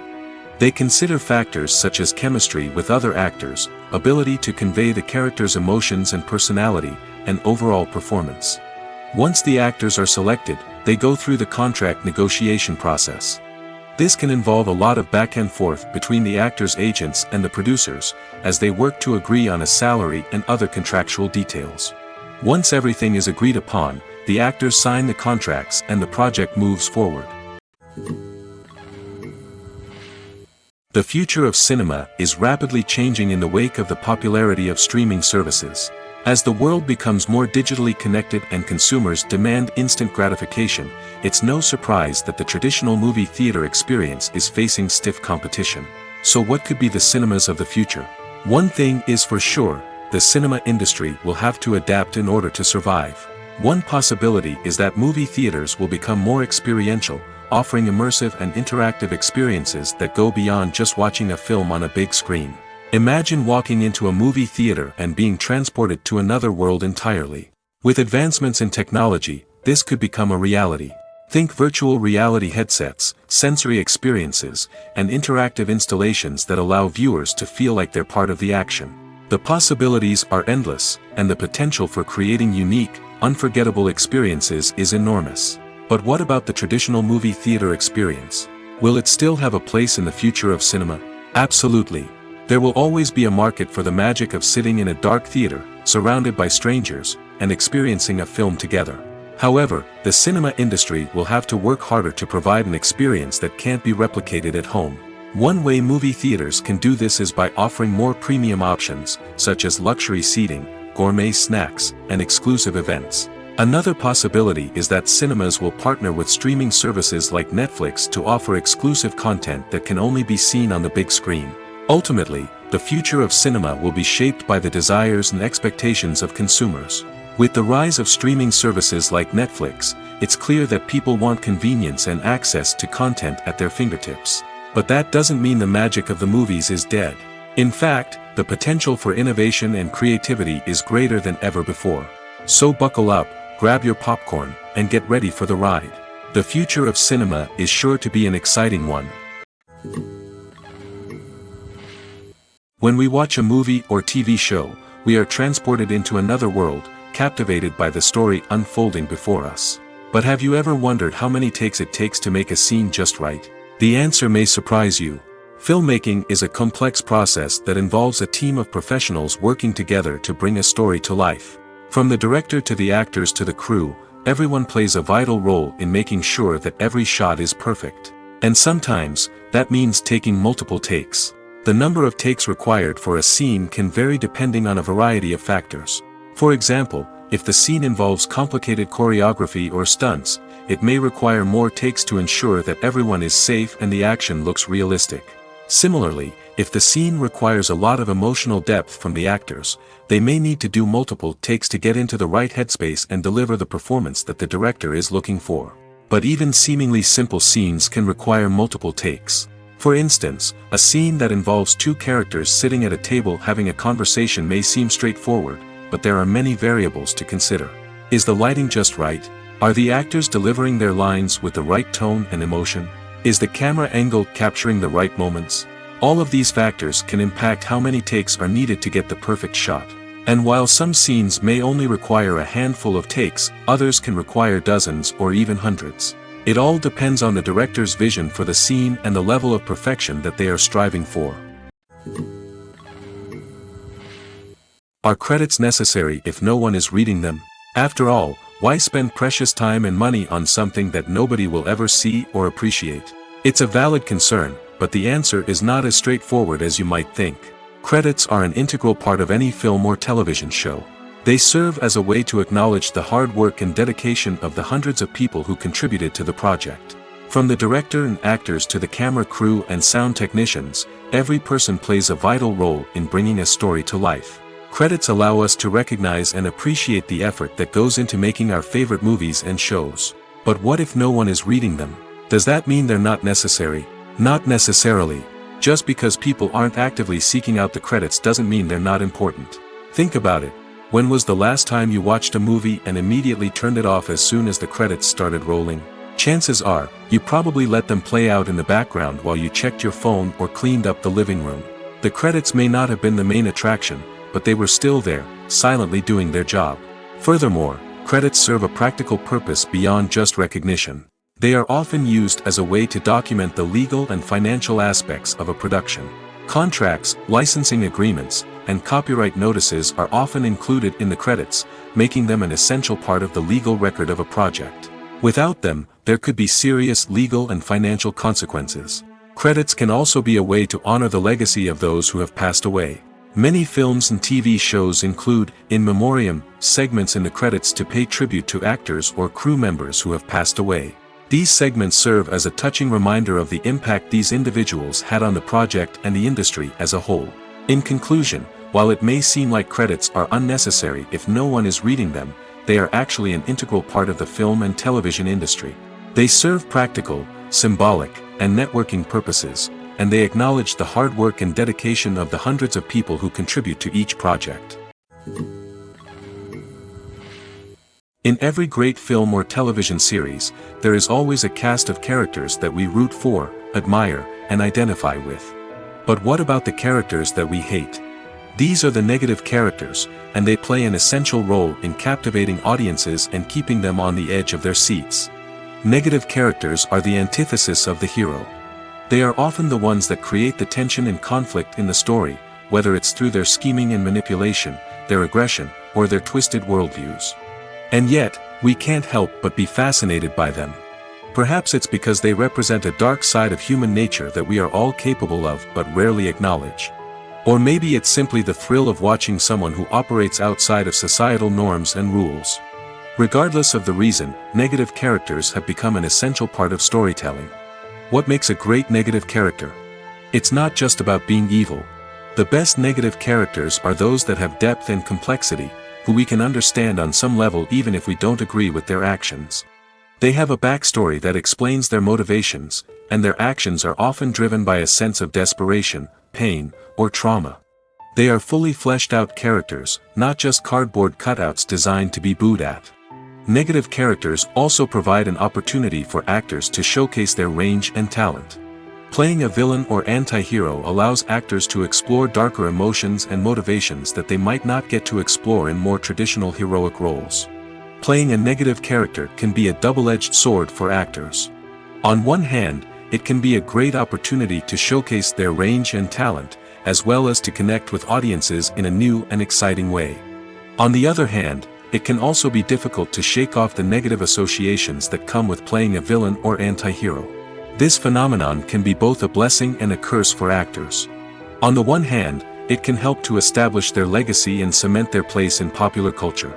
They consider factors such as chemistry with other actors, ability to convey the character's emotions and personality, and overall performance. Once the actors are selected, they go through the contract negotiation process. This can involve a lot of back and forth between the actors' agents and the producers, as they work to agree on a salary and other contractual details. Once everything is agreed upon, the actors sign the contracts and the project moves forward. The future of cinema is rapidly changing in the wake of the popularity of streaming services. As the world becomes more digitally connected and consumers demand instant gratification, it's no surprise that the traditional movie theater experience is facing stiff competition. So what could be the cinemas of the future? One thing is for sure, the cinema industry will have to adapt in order to survive. One possibility is that movie theaters will become more experiential, offering immersive and interactive experiences that go beyond just watching a film on a big screen. Imagine walking into a movie theater and being transported to another world entirely. With advancements in technology, this could become a reality. Think virtual reality headsets, sensory experiences, and interactive installations that allow viewers to feel like they're part of the action. The possibilities are endless, and the potential for creating unique, unforgettable experiences is enormous. But what about the traditional movie theater experience? Will it still have a place in the future of cinema? Absolutely. There will always be a market for the magic of sitting in a dark theater, surrounded by strangers, and experiencing a film together. However, the cinema industry will have to work harder to provide an experience that can't be replicated at home. One way movie theaters can do this is by offering more premium options, such as luxury seating, gourmet snacks, and exclusive events. Another possibility is that cinemas will partner with streaming services like Netflix to offer exclusive content that can only be seen on the big screen. Ultimately, the future of cinema will be shaped by the desires and expectations of consumers. With the rise of streaming services like Netflix, it's clear that people want convenience and access to content at their fingertips. But that doesn't mean the magic of the movies is dead. In fact, The potential for innovation and creativity is greater than ever before. So buckle up, grab your popcorn, and get ready for the ride. The future of cinema is sure to be an exciting one. When we watch a movie or TV show, we are transported into another world, captivated by the story unfolding before us. But have you ever wondered how many takes it takes to make a scene just right? The answer may surprise you. Filmmaking is a complex process that involves a team of professionals working together to bring a story to life. From the director to the actors to the crew, everyone plays a vital role in making sure that every shot is perfect. And sometimes, that means taking multiple takes. The number of takes required for a scene can vary depending on a variety of factors. For example, if the scene involves complicated choreography or stunts, it may require more takes to ensure that everyone is safe and the action looks realistic. Similarly, if the scene requires a lot of emotional depth from the actors, they may need to do multiple takes to get into the right headspace and deliver the performance that the director is looking for. But even seemingly simple scenes can require multiple takes. For instance, a scene that involves two characters sitting at a table having a conversation may seem straightforward, but there are many variables to consider. Is the lighting just right? Are the actors delivering their lines with the right tone and emotion? Is the camera angle capturing the right moments? All of these factors can impact how many takes are needed to get the perfect shot. And while some scenes may only require a handful of takes, others can require dozens or even hundreds. It all depends on the director's vision for the scene and the level of perfection that they are striving for. Are credits necessary if no one is reading them? After all, why spend precious time and money on something that nobody will ever see or appreciate? It's a valid concern, but the answer is not as straightforward as you might think. Credits are an integral part of any film or television show. They serve as a way to acknowledge the hard work and dedication of the hundreds of people who contributed to the project. From the director and actors to the camera crew and sound technicians, every person plays a vital role in bringing a story to life. Credits allow us to recognize and appreciate the effort that goes into making our favorite movies and shows. But what if no one is reading them? Does that mean they're not necessary? Not necessarily. Just because people aren't actively seeking out the credits doesn't mean they're not important. Think about it. When was the last time you watched a movie and immediately turned it off as soon as the credits started rolling? Chances are, you probably let them play out in the background while you checked your phone or cleaned up the living room. The credits may not have been the main attraction, but they were still there, silently doing their job. Furthermore, credits serve a practical purpose beyond just recognition. They are often used as a way to document the legal and financial aspects of a production. Contracts, licensing agreements, and copyright notices are often included in the credits, making them an essential part of the legal record of a project. Without them, there could be serious legal and financial consequences. Credits can also be a way to honor the legacy of those who have passed away. Many films and TV shows include, in memoriam, segments in the credits to pay tribute to actors or crew members who have passed away. These segments serve as a touching reminder of the impact these individuals had on the project and the industry as a whole. In conclusion, while it may seem like credits are unnecessary if no one is reading them, they are actually an integral part of the film and television industry. They serve practical, symbolic, and networking purposes, and they acknowledge the hard work and dedication of the hundreds of people who contribute to each project. In every great film or television series, there is always a cast of characters that we root for, admire, and identify with. But what about the characters that we hate? These are the negative characters, and they play an essential role in captivating audiences and keeping them on the edge of their seats. Negative characters are the antithesis of the hero. They are often the ones that create the tension and conflict in the story, whether it's through their scheming and manipulation, their aggression, or their twisted worldviews. And yet, we can't help but be fascinated by them. Perhaps it's because they represent a dark side of human nature that we are all capable of but rarely acknowledge. Or maybe it's simply the thrill of watching someone who operates outside of societal norms and rules. Regardless of the reason, negative characters have become an essential part of storytelling. What makes a great negative character? It's not just about being evil. The best negative characters are those that have depth and complexity, who we can understand on some level even if we don't agree with their actions. They have a backstory that explains their motivations, and their actions are often driven by a sense of desperation, pain, or trauma. They are fully fleshed out characters, not just cardboard cutouts designed to be booed at. Negative characters also provide an opportunity for actors to showcase their range and talent. Playing a villain or anti-hero allows actors to explore darker emotions and motivations that they might not get to explore in more traditional heroic roles. Playing a negative character can be a double-edged sword for actors. On one hand, it can be a great opportunity to showcase their range and talent, as well as to connect with audiences in a new and exciting way. On the other hand, it can also be difficult to shake off the negative associations that come with playing a villain or anti-hero. This phenomenon can be both a blessing and a curse for actors. On the one hand, it can help to establish their legacy and cement their place in popular culture.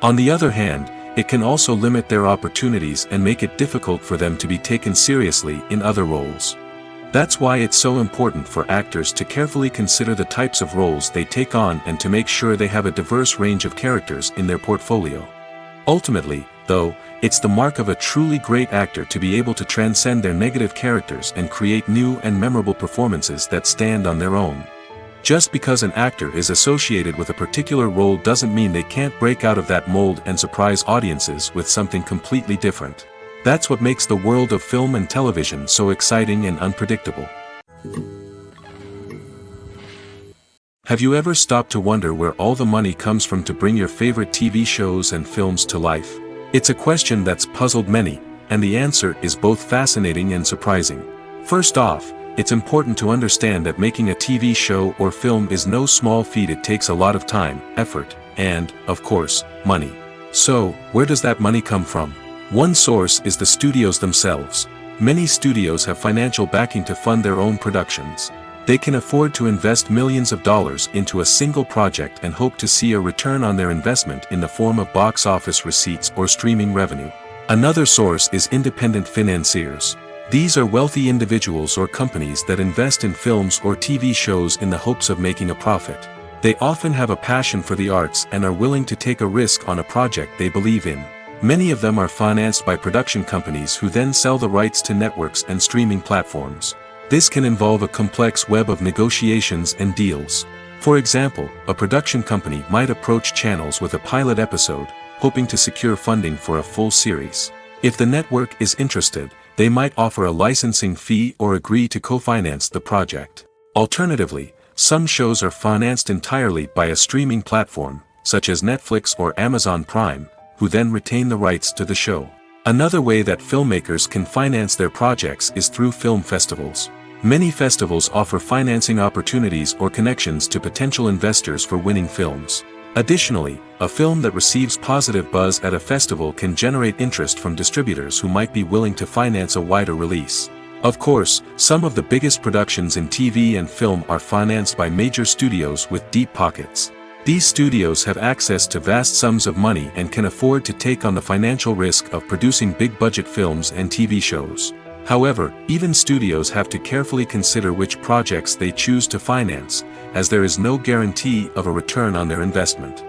On the other hand, it can also limit their opportunities and make it difficult for them to be taken seriously in other roles. That's why it's so important for actors to carefully consider the types of roles they take on and to make sure they have a diverse range of characters in their portfolio. Ultimately, though, it's the mark of a truly great actor to be able to transcend their negative characters and create new and memorable performances that stand on their own. Just because an actor is associated with a particular role doesn't mean they can't break out of that mold and surprise audiences with something completely different. That's what makes the world of film and television so exciting and unpredictable. Have you ever stopped to wonder where all the money comes from to bring your favorite TV shows and films to life? It's a question that's puzzled many, and the answer is both fascinating and surprising. First off, it's important to understand that making a TV show or film is no small feat. It takes a lot of time, effort, and, of course, money. So, where does that money come from? One source is the studios themselves. Many studios have financial backing to fund their own productions. They can afford to invest millions of dollars into a single project and hope to see a return on their investment in the form of box office receipts or streaming revenue. Another source is independent financiers. These are wealthy individuals or companies that invest in films or TV shows in the hopes of making a profit. They often have a passion for the arts and are willing to take a risk on a project they believe in. Many of them are financed by production companies who then sell the rights to networks and streaming platforms. This can involve a complex web of negotiations and deals. For example, a production company might approach channels with a pilot episode, hoping to secure funding for a full series. If the network is interested, they might offer a licensing fee or agree to co-finance the project. Alternatively, some shows are financed entirely by a streaming platform, such as Netflix or Amazon Prime, who then retain the rights to the show. Another way that filmmakers can finance their projects is through film festivals. Many festivals offer financing opportunities or connections to potential investors for winning films. Additionally, a film that receives positive buzz at a festival can generate interest from distributors who might be willing to finance a wider release. Of course, some of the biggest productions in TV and film are financed by major studios with deep pockets. These studios have access to vast sums of money and can afford to take on the financial risk of producing big-budget films and TV shows. However, even studios have to carefully consider which projects they choose to finance, as there is no guarantee of a return on their investment.